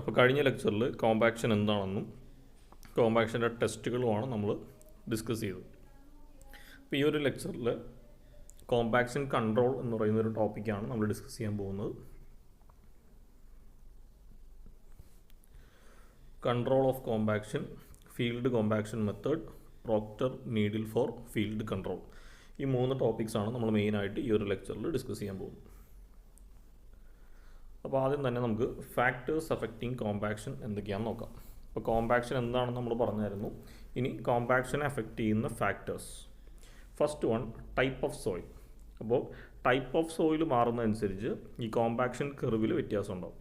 അപ്പോൾ കഴിഞ്ഞ ലെക്ചറിൽ കോമ്പാക്ഷൻ എന്താണെന്നും കോമ്പാക്ഷൻ്റെ ടെസ്റ്റുകളുമാണ് നമ്മൾ ഡിസ്കസ് ചെയ്തത്. അപ്പോൾ ഈ ഒരു ലെക്ചറിൽ കോമ്പാക്ഷൻ കൺട്രോൾ എന്ന് പറയുന്ന ഒരു ടോപ്പിക്കാണ് നമ്മൾ ഡിസ്കസ് ചെയ്യാൻ പോകുന്നത്. Control of compaction, field compaction method, Proctor needle for field control. ഈ 3 ടോപ്പിക്സാണ് നമ്മൾ മെയിനായിട്ട് ഈ ഒരു ലെക്ചറിൽ ഡിസ്കസ് ചെയ്യാൻ പോകുന്നത്. അപ്പോൾ ആദ്യം തന്നെ നമുക്ക് ഫാക്ടേഴ്സ് അഫക്റ്റിംഗ് കോമ്പാക്ഷൻ എന്തൊക്കെയാണെന്ന് നോക്കാം. അപ്പോൾ കോമ്പാക്ഷൻ എന്താണെന്ന് നമ്മൾ പറഞ്ഞായിരുന്നു. ഇനി കോമ്പാക്ഷനെ അഫക്റ്റ് ചെയ്യുന്ന factors. First one, type of soil. അപ്പോൾ ടൈപ്പ് ഓഫ് സോയിൽ മാറുന്നതനുസരിച്ച് ഈ കോമ്പാക്ഷൻ കർവിൽ വ്യത്യാസം ഉണ്ടാവും.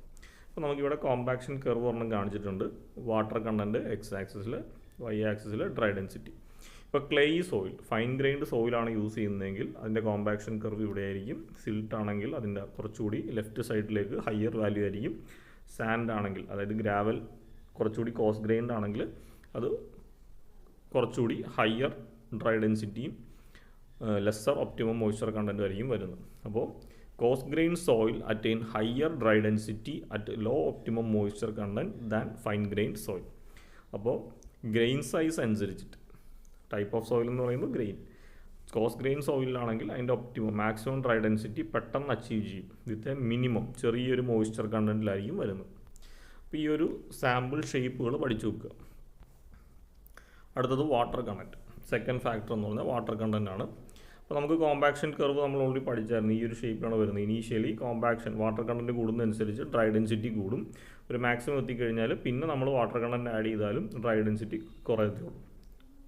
അപ്പോൾ നമുക്കിവിടെ കോമ്പാക്ഷൻ കർവ് ഒരെണ്ണം കാണിച്ചിട്ടുണ്ട്. വാട്ടർ കണ്ടൻറ്റ് എക്സ് ആക്സിസിൽ, വൈ ആക്സിസിൽ ഡ്രൈ ഡെൻസിറ്റി. ഇപ്പോൾ ക്ലേയി സോയിൽ, ഫൈൻ ഗ്രൈൻഡ് സോയിലാണ് യൂസ് ചെയ്യുന്നതെങ്കിൽ അതിൻ്റെ കോമ്പാക്ഷൻ കർവ് ഇവിടെ ആയിരിക്കും. സിൽട്ട് ആണെങ്കിൽ അതിൻ്റെ കുറച്ചുകൂടി ലെഫ്റ്റ് സൈഡിലേക്ക് ഹയർ വാല്യൂ ആയിരിക്കും. സാൻഡ് ആണെങ്കിൽ, അതായത് ഗ്രാവൽ കുറച്ചുകൂടി കോസ് ഗ്രൈൻഡ് ആണെങ്കിൽ അത് കുറച്ചുകൂടി ഹയർ ഡ്രൈ ഡെൻസിറ്റിയും ലെസ്സർ ഒപ്റ്റിമം മോയ്സ്ചർ കണ്ടൻറ്റും ആയിരിക്കും വരുന്നത്. അപ്പോൾ coarse grain soil attain higher dry density at low optimum moisture content than fine grain soil. അപ്പോൾ ഗ്രെയിൻ സൈസ് അനുസരിച്ചിട്ട് ടൈപ്പ് ഓഫ് സോയിൽ എന്ന് പറയുമ്പോൾ ഗ്രെയിൻ, കോസ് ഗ്രെയിൻ സോയിലാണെങ്കിൽ അതിൻ്റെ ഒപ്റ്റിമം മാക്സിമം ഡ്രൈ ഡെൻസിറ്റി പെട്ടെന്ന് അച്ചീവ് ചെയ്യും വിത്ത് എ മിനിമം ചെറിയൊരു moisture കണ്ടൻറ്റിലായിരിക്കും വരുന്നത്. അപ്പോൾ ഈ ഒരു സാമ്പിൾ ഷേപ്പുകൾ പഠിച്ചു വെക്കുക. അടുത്തത് വാട്ടർ കണ്ടൻറ്റ്. സെക്കൻഡ് ഫാക്ടർ എന്ന് പറഞ്ഞാൽ വാട്ടർ കണ്ടൻറ്റ് ആണ്. അപ്പോൾ നമുക്ക് കോമ്പാക്ഷൻ കർവ് നമ്മൾ ഓൾറെഡി പഠിച്ചായിരുന്നു. ഈ ഒരു ഷേപ്പിലാണ് വരുന്നത്. ഇനീഷ്യലി കോമ്പാക്ഷൻ വാട്ടർ കണ്ടൻറ്റ് കൂടുന്നതനുസരിച്ച് ഡ്രൈ ഡെൻസിറ്റി കൂടും. ഒരു മാക്സിമം എത്തിക്കഴിഞ്ഞാൽ പിന്നെ നമ്മൾ വാട്ടർ കണ്ടൻറ്റ് ആഡ് ചെയ്താലും ഡ്രൈ ഡെൻസിറ്റി കുറയത്തുള്ളൂ.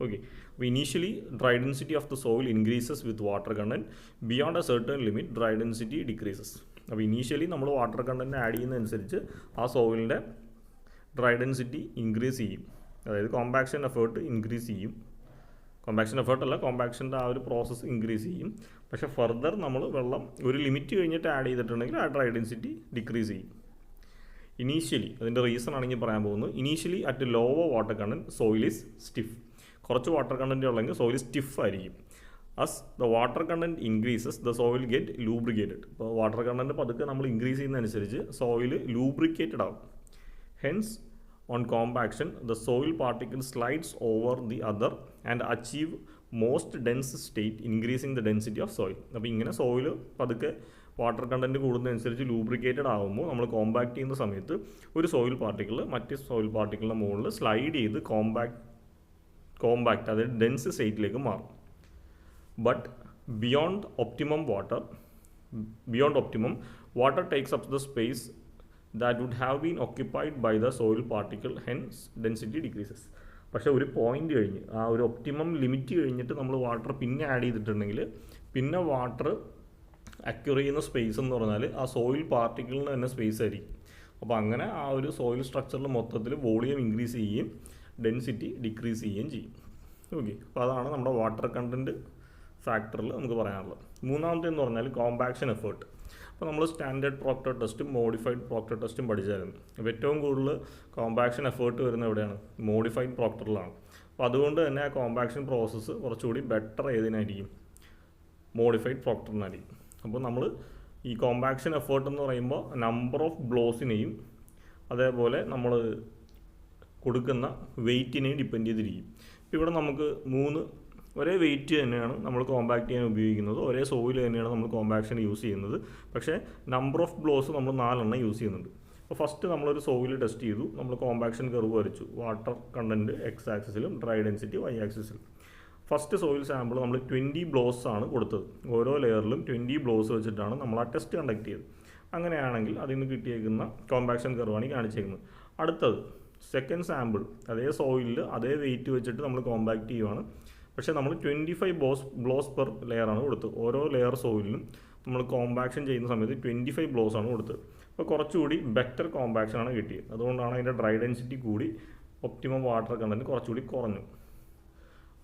ഓക്കെ, അപ്പോൾ initially dry density of the soil increases with water content. Beyond a certain limit dry density decreases. അപ്പോൾ ഇനീഷ്യലി നമ്മൾ വാട്ടർ കണ്ടൻറ്റ് ആഡ് ചെയ്യുന്നതനുസരിച്ച് ആ സോയിലിൻ്റെ ഡ്രൈ ഡെൻസിറ്റി ഇൻക്രീസ് ചെയ്യും. അതായത് കോമ്പാക്ഷൻ എഫേർട്ട് ഇൻക്രീസ് ചെയ്യും. കോമ്പാക്ഷൻ എഫേർട്ടല്ല, കോമ്പാക്ഷൻ്റെ ആ ഒരു പ്രോസസ്സ് ഇൻക്രീസ് ചെയ്യും. പക്ഷേ ഫർദർ നമ്മൾ വെള്ളം ഒരു ലിമിറ്റ് കഴിഞ്ഞിട്ട് ആഡ് ചെയ്തിട്ടുണ്ടെങ്കിൽ ആ ഡ്രൈ ഡെൻസിറ്റി ഡിക്രീസ് ചെയ്യും. ഇനീഷ്യലി അതിൻ്റെ റീസൺ ആണെങ്കിൽ പറയാൻ പോകുന്നത്, initially at lower water content soil is stiff. കുറച്ച് വാട്ടർ കണ്ടൻറ്റ് ഉള്ളെങ്കിൽ സോയിൽ സ്റ്റിഫ് ആയിരിക്കും. As the water content increases the soil get lubricated. ഇപ്പോൾ വാട്ടർ കണ്ടൻറ്റ് പതുക്കെ നമ്മൾ ഇൻക്രീസ് ചെയ്യുന്നതനുസരിച്ച് സോയിൽ ലൂബ്രിക്കേറ്റഡ് ആവും. Hence on compaction the soil particle slides over the other and achieve most dense state, increasing the density of soil. അപ്പോൾ ഇങ്ങനെ soil പതുക്കെ water content കൂടുന്നതനുസരിച്ച് lubricated ആകുമ്പോൾ നമ്മൾ കോമ്പാക്ട് ചെയ്യുന്ന സമയത്ത് ഒരു സോയിൽ പാർട്ടിക്കിൾ മറ്റ് സോയിൽ പാർട്ടിക്കിളിൻ്റെ മുകളിൽ സ്ലൈഡ് ചെയ്ത് കോമ്പാക്ട് അതായത് ഡെൻസ് സ്റ്റേറ്റിലേക്ക് മാറും. But beyond optimum water takes up the space that would have been occupied by the soil particle, hence density decreases. പക്ഷേ ഒരു പോയിന്റ് കഴിഞ്ഞ് ആ ഒരു ഒപ്റ്റിമം ലിമിറ്റ് കഴിഞ്ഞിട്ട് നമ്മൾ വാട്ടർ പിന്നെ ആഡ് ചെയ്തിട്ടുണ്ടെങ്കിൽ പിന്നെ വാട്ടർ അക്യൂർ ചെയ്യുന്ന സ്പേസ് എന്ന് പറഞ്ഞാൽ ആ സോയിൽ പാർട്ടിക്കിളിന് തന്നെ സ്പേസ് ആയിരിക്കും. അപ്പോൾ അങ്ങനെ ആ ഒരു സോയിൽ സ്ട്രക്ചറിൽ മൊത്തത്തിൽ വോളിയം ഇൻക്രീസ് ചെയ്യുകയും ഡെൻസിറ്റി ഡിക്രീസ് ചെയ്യുകയും ചെയ്യും. ഓക്കെ, അപ്പോൾ അതാണ് നമ്മുടെ വാട്ടർ കണ്ടൻറ്റ് ഫാക്ടറിൽ നമുക്ക് പറയാനുള്ളത്. മൂന്നാമത്തെ എന്ന് പറഞ്ഞാൽ കോമ്പാക്ഷൻ എഫേർട്ട്. അപ്പോൾ നമ്മൾ സ്റ്റാൻഡേർഡ് പ്രോക്ടർ ടെസ്റ്റും മോഡിഫൈഡ് പ്രോക്ടർ ടെസ്റ്റും പഠിച്ചായിരുന്നു. അപ്പോൾ ഏറ്റവും കൂടുതൽ കോമ്പാക്ഷൻ എഫേർട്ട് വരുന്നത് എവിടെയാണ്? മോഡിഫൈഡ് പ്രോക്ടറിലാണ്. അപ്പോൾ അതുകൊണ്ട് തന്നെ ആ കോമ്പാക്ഷൻ പ്രോസസ്സ് കുറച്ചുകൂടി ബെറ്റർ ഏതിനായിരിക്കും? മോഡിഫൈഡ് പ്രോക്ടറിനായിരിക്കും. അപ്പോൾ നമ്മൾ ഈ കോമ്പാക്ഷൻ എഫേർട്ട് എന്ന് പറയുമ്പോൾ നമ്പർ ഓഫ് ബ്ലോസിനെയും അതേപോലെ നമ്മൾ കൊടുക്കുന്ന വെയ്റ്റിനെയും ഡിപ്പെൻഡ് ചെയ്തിരിക്കും. ഇപ്പോൾ ഇവിടെ നമുക്ക് 3 ഒരേ വെയിറ്റ് തന്നെയാണ് നമ്മൾ കോമ്പാക്ട് ചെയ്യാൻ ഉപയോഗിക്കുന്നത്, ഒരേ സോയിൽ തന്നെയാണ് നമ്മൾ കോമ്പാക്ഷൻ യൂസ് ചെയ്യുന്നത്. പക്ഷേ നമ്പർ ഓഫ് ബ്ലോസ് നമ്മൾ 4 യൂസ് ചെയ്യുന്നുണ്ട്. അപ്പോൾ ഫസ്റ്റ് നമ്മളൊരു സോയിൽ ടെസ്റ്റ് ചെയ്തു, നമ്മൾ കോമ്പാക്ഷൻ കർവ് വരച്ചു. വാട്ടർ കണ്ടൻറ്റ് എക്സ് ആക്സിസിലും ഡ്രൈ ഡെൻസിറ്റി വൈ ആക്സിസിലും. ഫസ്റ്റ് സോയിൽ സാമ്പിൾ നമ്മൾ 20 ബ്ലോസ് ആണ് കൊടുത്തത്. ഓരോ ലെയറിലും 20 ബ്ലോസ് വെച്ചിട്ടാണ് നമ്മൾ ആ ടെസ്റ്റ് കണ്ടക്ട് ചെയ്തത്. അങ്ങനെയാണെങ്കിൽ അതിൽ നിന്ന് കിട്ടിയേക്കുന്ന കോമ്പാക്ഷൻ കർവാണ് കാണിച്ചേക്കുന്നത്. അടുത്തത് സെക്കൻഡ് സാമ്പിൾ അതേ സോയിലിൽ അതേ വെയിറ്റ് വെച്ചിട്ട് നമ്മൾ കോമ്പാക്ട് ചെയ്യുവാണ്. പക്ഷേ നമ്മൾ 25 ബ്ലോസ് പെർ ലെയറാണ് കൊടുത്തത്. ഓരോ ലെയർ സോയിലിനും നമ്മൾ കോമ്പാക്ഷൻ ചെയ്യുന്ന സമയത്ത് 25 ബ്ലോസ് ആണ് കൊടുത്തത്. അപ്പോൾ കുറച്ചുകൂടി ബെറ്റർ കോമ്പാക്ഷനാണ് കിട്ടിയത്. അതുകൊണ്ടാണ് അതിൻ്റെ ഡ്രൈ ഡെൻസിറ്റി കൂടി ഒപ്റ്റിമം വാട്ടർ കണ്ടൻറ്റ് കുറച്ചുകൂടി കുറഞ്ഞു.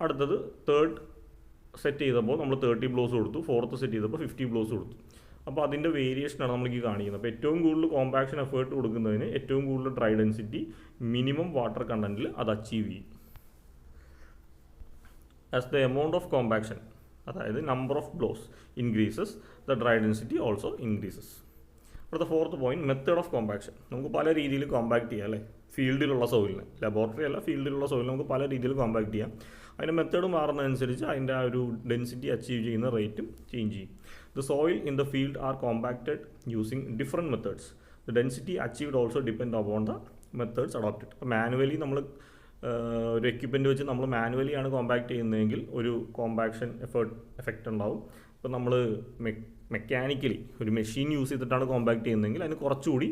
അടുത്തത് തേർഡ് സെറ്റ് ചെയ്തപ്പോൾ നമ്മൾ 30 ബ്ലോസ് കൊടുത്തു. ഫോർത്ത് സെറ്റ് ചെയ്തപ്പോൾ 50 ബ്ലോസ് കൊടുത്തു. അപ്പോൾ അതിൻ്റെ വേരിയേഷനാണ് നമ്മൾക്ക് കാണിക്കുന്നത്. അപ്പോൾ ഏറ്റവും കൂടുതൽ കോമ്പാക്ഷൻ എഫേർട്ട് കൊടുക്കുന്നതിന് ഏറ്റവും കൂടുതൽ ഡ്രൈ ഡെൻസിറ്റി മിനിമം വാട്ടർ കണ്ടൻറ്റിൽ അത് അച്ചീവ് ചെയ്യും. As the amount of compaction, അതായത് number of blows increases, the dry density also increases. അടുത്ത fourth point method of compaction. നമുക്ക് പല രീതിയിൽ കോമ്പാക്ട് ചെയ്യാം അല്ലേ, ഫീൽഡിലുള്ള സോയിലിനെ, ലബോറട്ടറി അല്ല ഫീൽഡിലുള്ള സോയിൽ നമുക്ക് പല രീതിയിൽ കോമ്പാക്ട് ചെയ്യാം. അതിൻ്റെ മെത്തേഡ് മാറുന്നതനുസരിച്ച് അതിൻ്റെ ആ ഒരു ഡെൻസിറ്റി അച്ചീവ് ചെയ്യുന്ന റേറ്റും ചേഞ്ച് ചെയ്യും. The soil in the field are compacted using different methods. The density achieved also depend upon the methods adopted. അപ്പോൾ മാനുവലി നമ്മൾ ഒരു എക്യുപ്മെൻറ്റ് വെച്ച് നമ്മൾ മാനുവലിയാണ് കോമ്പാക്ട് ചെയ്യുന്നതെങ്കിൽ ഒരു കോമ്പാക്ഷൻ എഫക്റ്റ് ഉണ്ടാവും. ഇപ്പോൾ നമ്മൾ മെക്കാനിക്കലി ഒരു മെഷീൻ യൂസ് ചെയ്തിട്ടാണ് കോമ്പാക്ട് ചെയ്യുന്നതെങ്കിൽ അതിന് കുറച്ചുകൂടി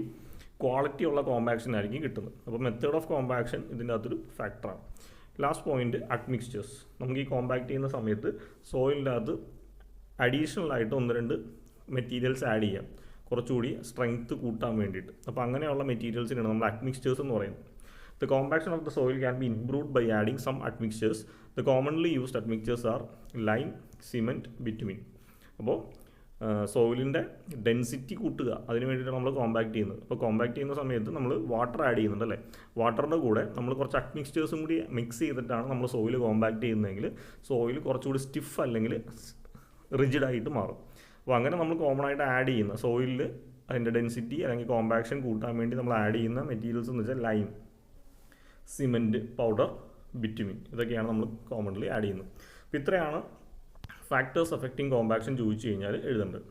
ക്വാളിറ്റി ഉള്ള കോമ്പാക്ഷൻ ആയിരിക്കും കിട്ടുന്നത്. അപ്പോൾ മെത്തേഡ് ഓഫ് കോമ്പാക്ഷൻ ഇതിൻ്റെ അകത്തൊരു ഫാക്ടറാണ്. Last point admixtures. നമുക്ക് ഈ കോമ്പാക്ട് ചെയ്യുന്ന സമയത്ത് സോയിലിൻ്റെ അകത്ത് അഡീഷണൽ ആയിട്ട് 1-2 മെറ്റീരിയൽസ് ആഡ് ചെയ്യാം, കുറച്ചുകൂടി സ്ട്രെങ്ത് കൂട്ടാൻ വേണ്ടിയിട്ട്. അപ്പോൾ അങ്ങനെയുള്ള മെറ്റീരിയൽസിനാണ് നമ്മൾ അഡ്മിക്സ്ചേഴ്സ് എന്ന് പറയുന്നത്. The compaction of the soil can be improved by adding some admixtures. The commonly used admixtures are lime, cement, bitumen. അപ്പോൾ സോയിലിൻ്റെ ഡെൻസിറ്റി കൂട്ടുക, അതിന് വേണ്ടിയിട്ടാണ് നമ്മൾ കോമ്പാക്ട് ചെയ്യുന്നത്. അപ്പോൾ കോമ്പാക്ട് ചെയ്യുന്ന സമയത്ത് നമ്മൾ വാട്ടർ ആഡ് ചെയ്യുന്നുണ്ട് അല്ലേ, വാട്ടറിൻ്റെ കൂടെ നമ്മൾ കുറച്ച് അഡ്മിക്സ്ചേഴ്സും കൂടി മിക്സ് ചെയ്തിട്ടാണ് നമ്മൾ സോയിൽ കോമ്പാക്ട് ചെയ്യുന്നതെങ്കിൽ സോയിൽ കുറച്ചുകൂടി സ്റ്റിഫ് അല്ലെങ്കിൽ റിജിഡായിട്ട് മാറും. അപ്പോൾ അങ്ങനെ നമ്മൾ കോമൺ ആയിട്ട് ആഡ് ചെയ്യുന്ന സോയിലിൽ അതിൻ്റെ ഡെൻസിറ്റി അല്ലെങ്കിൽ കോമ്പാക്ഷൻ കൂട്ടാൻ വേണ്ടി നമ്മൾ ആഡ് ചെയ്യുന്ന മെറ്റീരിയൽസ് എന്ന് വെച്ചാൽ ലൈം, സിമെൻറ്റ് പൗഡർ, ബിറ്റുമിൻ, ഇതൊക്കെയാണ് നമ്മൾ കോമൺലി ആഡ് ചെയ്യുന്നത്. അപ്പോൾ ഇത്രയാണ് ഫാക്ടേഴ്സ് അഫക്റ്റിംഗ് കോമ്പാക്ഷൻ ചോദിച്ചു കഴിഞ്ഞാൽ എഴുതേണ്ടത്.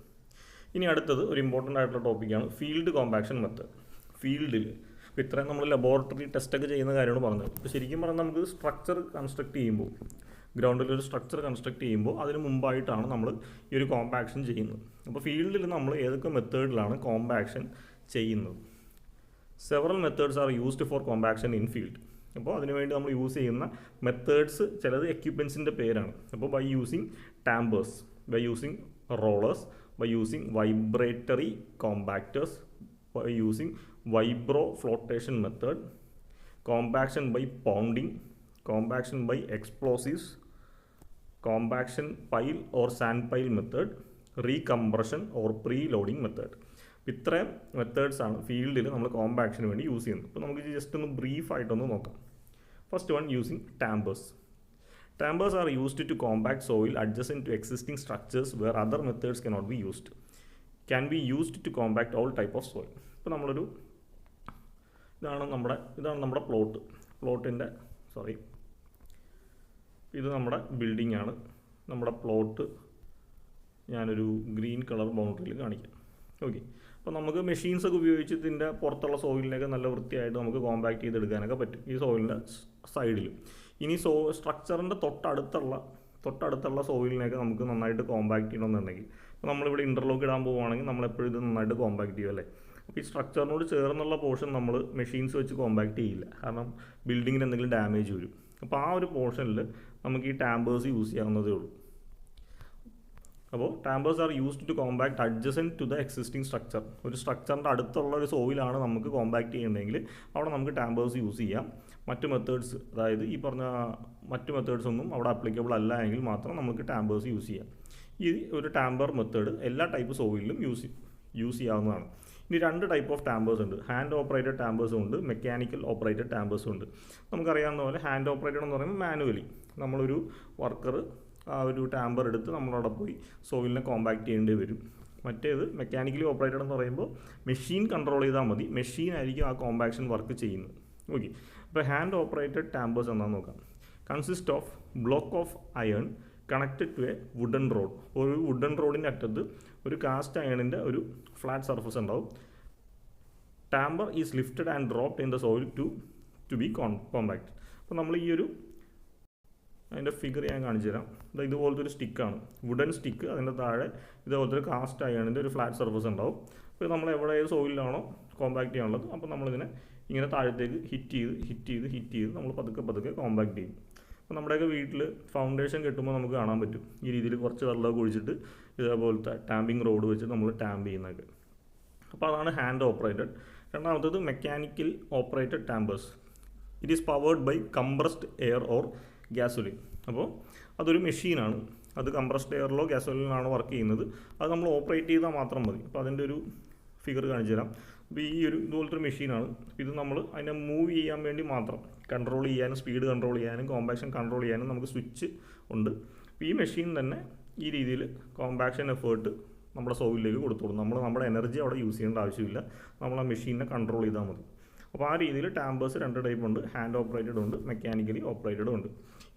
ഇനി അടുത്തത് ഒരു ഇമ്പോർട്ടൻ്റ് ആയിട്ടുള്ള ടോപ്പിക്കാണ് ഫീൽഡ് കോമ്പാക്ഷൻ മെത്തേഡ്. ഫീൽഡിൽ ഇപ്പോൾ ഇത്രയും നമ്മൾ ലബോറട്ടറി ടെസ്റ്റൊക്കെ ചെയ്യുന്ന കാര്യമാണ് പറഞ്ഞത്. ഇപ്പോൾ ശരിക്കും പറഞ്ഞാൽ നമുക്ക് സ്ട്രക്ചർ കൺസ്ട്രക്ട് ചെയ്യുമ്പോൾ, ഗ്രൗണ്ടിലൊരു സ്ട്രക്ചർ കൺസ്ട്രക്ട് ചെയ്യുമ്പോൾ അതിന് മുമ്പായിട്ടാണ് നമ്മൾ ഈ ഒരു കോമ്പാക്ഷൻ ചെയ്യുന്നത്. അപ്പോൾ ഫീൽഡിൽ നമ്മൾ ഏതൊക്കെ മെത്തേഡിലാണ് കോമ്പാക്ഷൻ ചെയ്യുന്നത്? Several methods are used for compaction in field. അപ്പോൾ അതിനുവേണ്ടി നമ്മൾ യൂസ് ചെയ്യുന്ന മെത്തേഡ്സ് ചിലത് എക്യുപ്മെൻസിൻ്റെ പേരാണ്. അപ്പോൾ by using tampers, by using rollers, by using vibratory compactors, by using വൈബ്രോ flotation method, compaction by pounding, compaction by explosives, compaction pile or sand pile method, recompression or pre loading method. ഇത്രയും മെത്തേഡ്സാണ് ഫീൽഡിൽ നമ്മൾ കോമ്പാക്ഷന് വേണ്ടി use ചെയ്യുന്നത്. അപ്പോൾ നമുക്ക് just ഒന്ന് ബ്രീഫായിട്ടൊന്ന് നോക്കാം. First one, using tampers. Tampers are used to compact soil adjacent to existing structures where other methods cannot be used. Can be used to compact all type of soil. ഇപ്പോൾ നമ്മളൊരു ഇതാണ് നമ്മുടെ പ്ലോട്ടിൻ്റെ ഇത് നമ്മുടെ ബിൽഡിംഗ് ആണ്. നമ്മുടെ പ്ലോട്ട് ഞാനൊരു green colour ബൗണ്ടറിയിൽ കാണിക്കാം. ഓക്കെ, അപ്പോൾ നമുക്ക് മെഷീൻസൊക്കെ ഉപയോഗിച്ച് ഇതിൻ്റെ പുറത്തുള്ള സോയിലിനെയൊക്കെ നല്ല വൃത്തിയായിട്ട് നമുക്ക് കോമ്പാക്ട് ചെയ്തെടുക്കാനൊക്കെ പറ്റും ഈ സോയിലിൻ്റെ സൈഡിൽ. ഇനി സ്ട്രക്ചറിൻ്റെ തൊട്ടടുത്തുള്ള സോയിലിനെയൊക്കെ നമുക്ക് നന്നായിട്ട് കോമ്പാക്ട് ചെയ്യണമെന്നുണ്ടെങ്കിൽ, ഇപ്പോൾ നമ്മളിവിടെ ഇൻ്റർലോക്ക് ഇടാൻ പോവുകയാണെങ്കിൽ നമ്മളെപ്പോഴും ഇത് നന്നായിട്ട് കോമ്പാക്ട് ചെയ്യും അല്ലേ. അപ്പോൾ ഈ സ്ട്രക്ചറിനോട് ചേർന്നുള്ള പോർഷൻ നമ്മൾ മെഷീൻസ് വെച്ച് കോമ്പാക്ട് ചെയ്യില്ല, കാരണം ബിൽഡിങ്ങിന് എന്തെങ്കിലും ഡാമേജ് വരും. അപ്പോൾ ആ ഒരു പോർഷനിൽ നമുക്ക് ഈ ടാമ്പേഴ്സ് യൂസ് ചെയ്യാവുന്നതേ ഉള്ളൂ. അപ്പോൾ tampers are used to compact adjacent to the existing structure. ഒരു സ്ട്രക്ചറിൻ്റെ അടുത്തുള്ള ഒരു സോയിലാണ് നമുക്ക് കോമ്പാക്ട് ചെയ്യുന്നതെങ്കിൽ അവിടെ നമുക്ക് ടാമ്പേഴ്സ് യൂസ് ചെയ്യാം. മറ്റ് മെത്തേഡ്സ്, അതായത് ഈ പറഞ്ഞ മറ്റ് മെത്തേഡ്സ് ഒന്നും അവിടെ അപ്ലിക്കബിൾ അല്ല എങ്കിൽ മാത്രം നമുക്ക് ടാമ്പേഴ്സ് യൂസ് ചെയ്യാം. ഈ ഒരു ടാമ്പർ മെത്തേഡ് എല്ലാ ടൈപ്പ് സോയിലും യൂസ് ചെയ്യാവുന്നതാണ്. ഇനി 2 ടൈപ്പ് ഓഫ് ടാമ്പേഴ്സ് ഉണ്ട്. ഹാൻഡ് ഓപ്പറേറ്റഡ് ടാമ്പേഴ്സും ഉണ്ട്, മെക്കാനിക്കൽ ഓപ്പറേറ്റഡ് ടാമ്പേഴ്സും ഉണ്ട്. നമുക്കറിയാവുന്ന പോലെ ഹാൻഡ് ഓപ്പറേറ്റഡ് എന്ന് പറയുമ്പോൾ മാനുവലി നമ്മളൊരു വർക്കർ ആ ഒരു ടാമ്പർ എടുത്ത് നമ്മളവിടെ പോയി സോയിലിനെ കോമ്പാക്ട് ചെയ്യേണ്ടി വരും. മറ്റേത് മെക്കാനിക്കലി ഓപ്പറേറ്റഡ് എന്ന് പറയുമ്പോൾ മെഷീൻ കൺട്രോൾ ചെയ്താൽ മതി, മെഷീൻ ആയിരിക്കും ആ കോമ്പാക്ഷൻ വർക്ക് ചെയ്യുന്നത്. ഓക്കെ, അപ്പോൾ ഹാൻഡ് ഓപ്പറേറ്റഡ് ടാമ്പേഴ്സ് എന്താണെന്ന് നോക്കാം. Consist of block of iron connected to a wooden rod. ഒരു വുഡൻ റോഡിൻ്റെ അറ്റത്ത് ഒരു കാസ്റ്റ് അയണിൻ്റെ ഒരു ഫ്ലാറ്റ് സർഫസ് ഉണ്ടാവും. Tamper is lifted and dropped in the soil to be compact. അപ്പോൾ നമ്മൾ ഈ ഒരു അതിൻ്റെ ഫിഗർ ഞാൻ കാണിച്ചു തരാം. ഇതുപോലത്തെ ഒരു സ്റ്റിക്കാണ്, വുഡൻ സ്റ്റിക്ക്. അതിൻ്റെ താഴെ ഇതുപോലത്തെ ഒരു കാസ്റ്റ് അയണിൻ്റെ ഒരു ഫ്ലാറ്റ് സർഫസ് ഉണ്ടാവും. അപ്പോൾ നമ്മൾ എവിടെ ഏത് സോയിലാണോ കോമ്പാക്ട് ചെയ്യാനുള്ളത് അപ്പോൾ നമ്മളിതിനെ ഇങ്ങനെ താഴത്തേക്ക് ഹിറ്റ് ചെയ്ത് നമ്മൾ പതുക്കെ കോമ്പാക്ട് ചെയ്യും. അപ്പോൾ നമ്മുടെയൊക്കെ വീട്ടിൽ ഫൗണ്ടേഷൻ കെട്ടുമ്പോൾ നമുക്ക് കാണാൻ പറ്റും ഈ രീതിയിൽ കുറച്ച് വെള്ളമൊക്കെ ഒഴിച്ചിട്ട് ഇതേപോലത്തെ ടാമ്പിംഗ് റോഡ് വെച്ച് നമ്മൾ ടാമ്പ് ചെയ്യുന്നതൊക്കെ. അപ്പോൾ അതാണ് ഹാൻഡ് ഓപ്പറേറ്റഡ്. രണ്ടാമത്തേത് mechanical operated tampers. It is powered by compressed air or gasoline. അപ്പോൾ അതൊരു മെഷീനാണ്, അത് കംപ്രസ്ഡ് എയറിലോ ഗ്യാസോലിനാണോ വർക്ക് ചെയ്യുന്നത്. അത് നമ്മൾ ഓപ്പറേറ്റ് ചെയ്താൽ മാത്രം മതി. അപ്പോൾ അതിൻ്റെ ഒരു ഫിഗർ കാണിച്ചു തരാം. അപ്പോൾ ഈ ഒരു ഇതുപോലത്തെ ഒരു മെഷീനാണ്. ഇത് നമ്മൾ അതിനെ മൂവ് ചെയ്യാൻ വേണ്ടി മാത്രം, കൺട്രോൾ ചെയ്യാനും സ്പീഡ് കൺട്രോൾ ചെയ്യാനും കോമ്പാക്ഷൻ കൺട്രോൾ ചെയ്യാനും നമുക്ക് സ്വിച്ച് ഉണ്ട്. അപ്പോൾ ഈ മെഷീൻ തന്നെ ഈ രീതിയിൽ കോമ്പാക്ഷൻ എഫേർട്ട് നമ്മുടെ സോയിലിലേക്ക് കൊടുത്തോളും. നമ്മുടെ എനർജി അവിടെ യൂസ് ചെയ്യേണ്ട ആവശ്യമില്ല, നമ്മൾ ആ മെഷീനെ കൺട്രോൾ ചെയ്താൽ മതി. അപ്പോൾ ആ രീതിയിൽ ടാമ്പേഴ്സ് 2 ടൈപ്പ് ഉണ്ട്, ഹാൻഡ് ഓപ്പറേറ്റഡ് ഉണ്ട്, മെക്കാനിക്കലി ഓപ്പറേറ്റഡും ഉണ്ട്.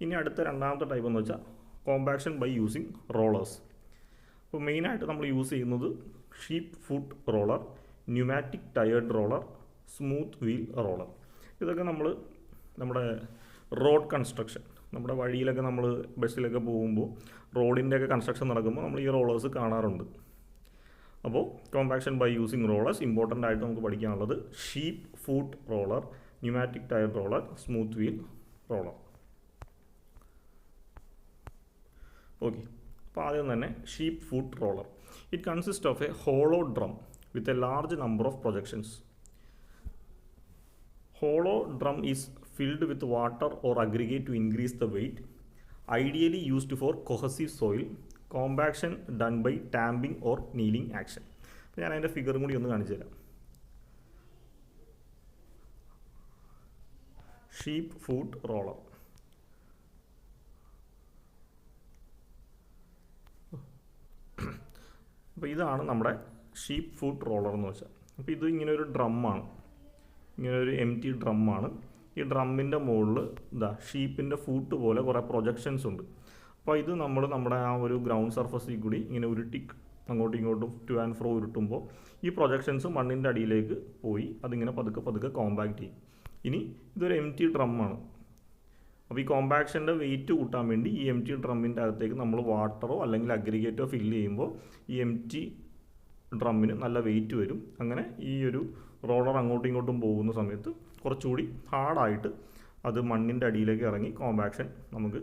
ഇനി അടുത്ത രണ്ടാമത്തെ ടൈപ്പ് എന്ന് വെച്ചാൽ കോമ്പാക്ഷൻ ബൈ യൂസിങ് റോളേഴ്സ്. അപ്പോൾ മെയിനായിട്ട് നമ്മൾ യൂസ് ചെയ്യുന്നത് sheep foot roller, pneumatic tyred roller, smooth wheel roller. ഇതൊക്കെ നമ്മുടെ റോഡ് കൺസ്ട്രക്ഷൻ, നമ്മുടെ വഴിയിലൊക്കെ നമ്മൾ ബസ്സിലൊക്കെ പോകുമ്പോൾ റോഡിൻ്റെയൊക്കെ കൺസ്ട്രക്ഷൻ നടക്കുമ്പോൾ നമ്മൾ ഈ റോളേഴ്സ് കാണാറുണ്ട്. അപ്പോൾ compaction by using rollers important ആയിട്ട് നമുക്ക് പഠിക്കാനുള്ളത് sheep foot roller, pneumatic tyre roller, smooth wheel roller. Okay, അപ്പോൾ ആദ്യം തന്നെ sheep foot roller. It consist of a hollow drum with a large number of projections. Hollow drum is filled with water or aggregate to increase the weight, ideally used for cohesive soil compaction done by tamping or kneeling action. ഞാൻ അതിൻ്റെ ഫിഗറും കൂടി ഒന്ന് കാണിച്ചു തരാം. Sheep foot roller. അപ്പോൾ ഇതാണ് നമ്മുടെ sheep foot roller എന്ന് വെച്ചാൽ. അപ്പോൾ ഇത് ഇങ്ങനെ ഒരു ഡ്രമ്മാണ്, ഇങ്ങനെ ഒരു എംറ്റി ഡ്രമ്മാണ്. ഈ ഡ്രമ്മിൻ്റെ മുകളിൽ ഷീപ്പിൻ്റെ ഫൂട്ട് പോലെ കുറേ പ്രൊജക്ഷൻസ് ഉണ്ട്. അപ്പോൾ ഇത് നമ്മുടെ ആ ഒരു ഗ്രൗണ്ട് സർഫസിൽ കൂടി ഇങ്ങനെ അങ്ങോട്ടും ഇങ്ങോട്ടും ടു ആൻഡ് ഫ്രോ ഉരുട്ടുമ്പോൾ ഈ പ്രൊജക്ഷൻസ് മണ്ണിൻ്റെ അടിയിലേക്ക് പോയി അതിങ്ങനെ പതുക്കെ കോമ്പാക്റ്റ് ചെയ്യും. ഇനി ഇതൊരു എംറ്റി ഡ്രമ്മാണ്. അപ്പോൾ ഈ കോമ്പാക്ഷൻ്റെ വെയിറ്റ് കൂട്ടാൻ വേണ്ടി ഈ എംറ്റി ഡ്രമ്മിൻ്റെ അകത്തേക്ക് നമ്മൾ വാട്ടറോ അല്ലെങ്കിൽ അഗ്രിഗേറ്റോ ഫില്ല് ചെയ്യുമ്പോൾ ഈ എംറ്റി ഡ്രമ്മിന് നല്ല വെയിറ്റ് വരും. അങ്ങനെ ഈ ഒരു റോളർ അങ്ങോട്ടും ഇങ്ങോട്ടും പോകുന്ന സമയത്ത് കുറച്ചുകൂടി ഹാർഡായിട്ട് അത് മണ്ണിൻ്റെ അടിയിലേക്ക് ഇറങ്ങി കോമ്പാക്ഷൻ നമുക്ക്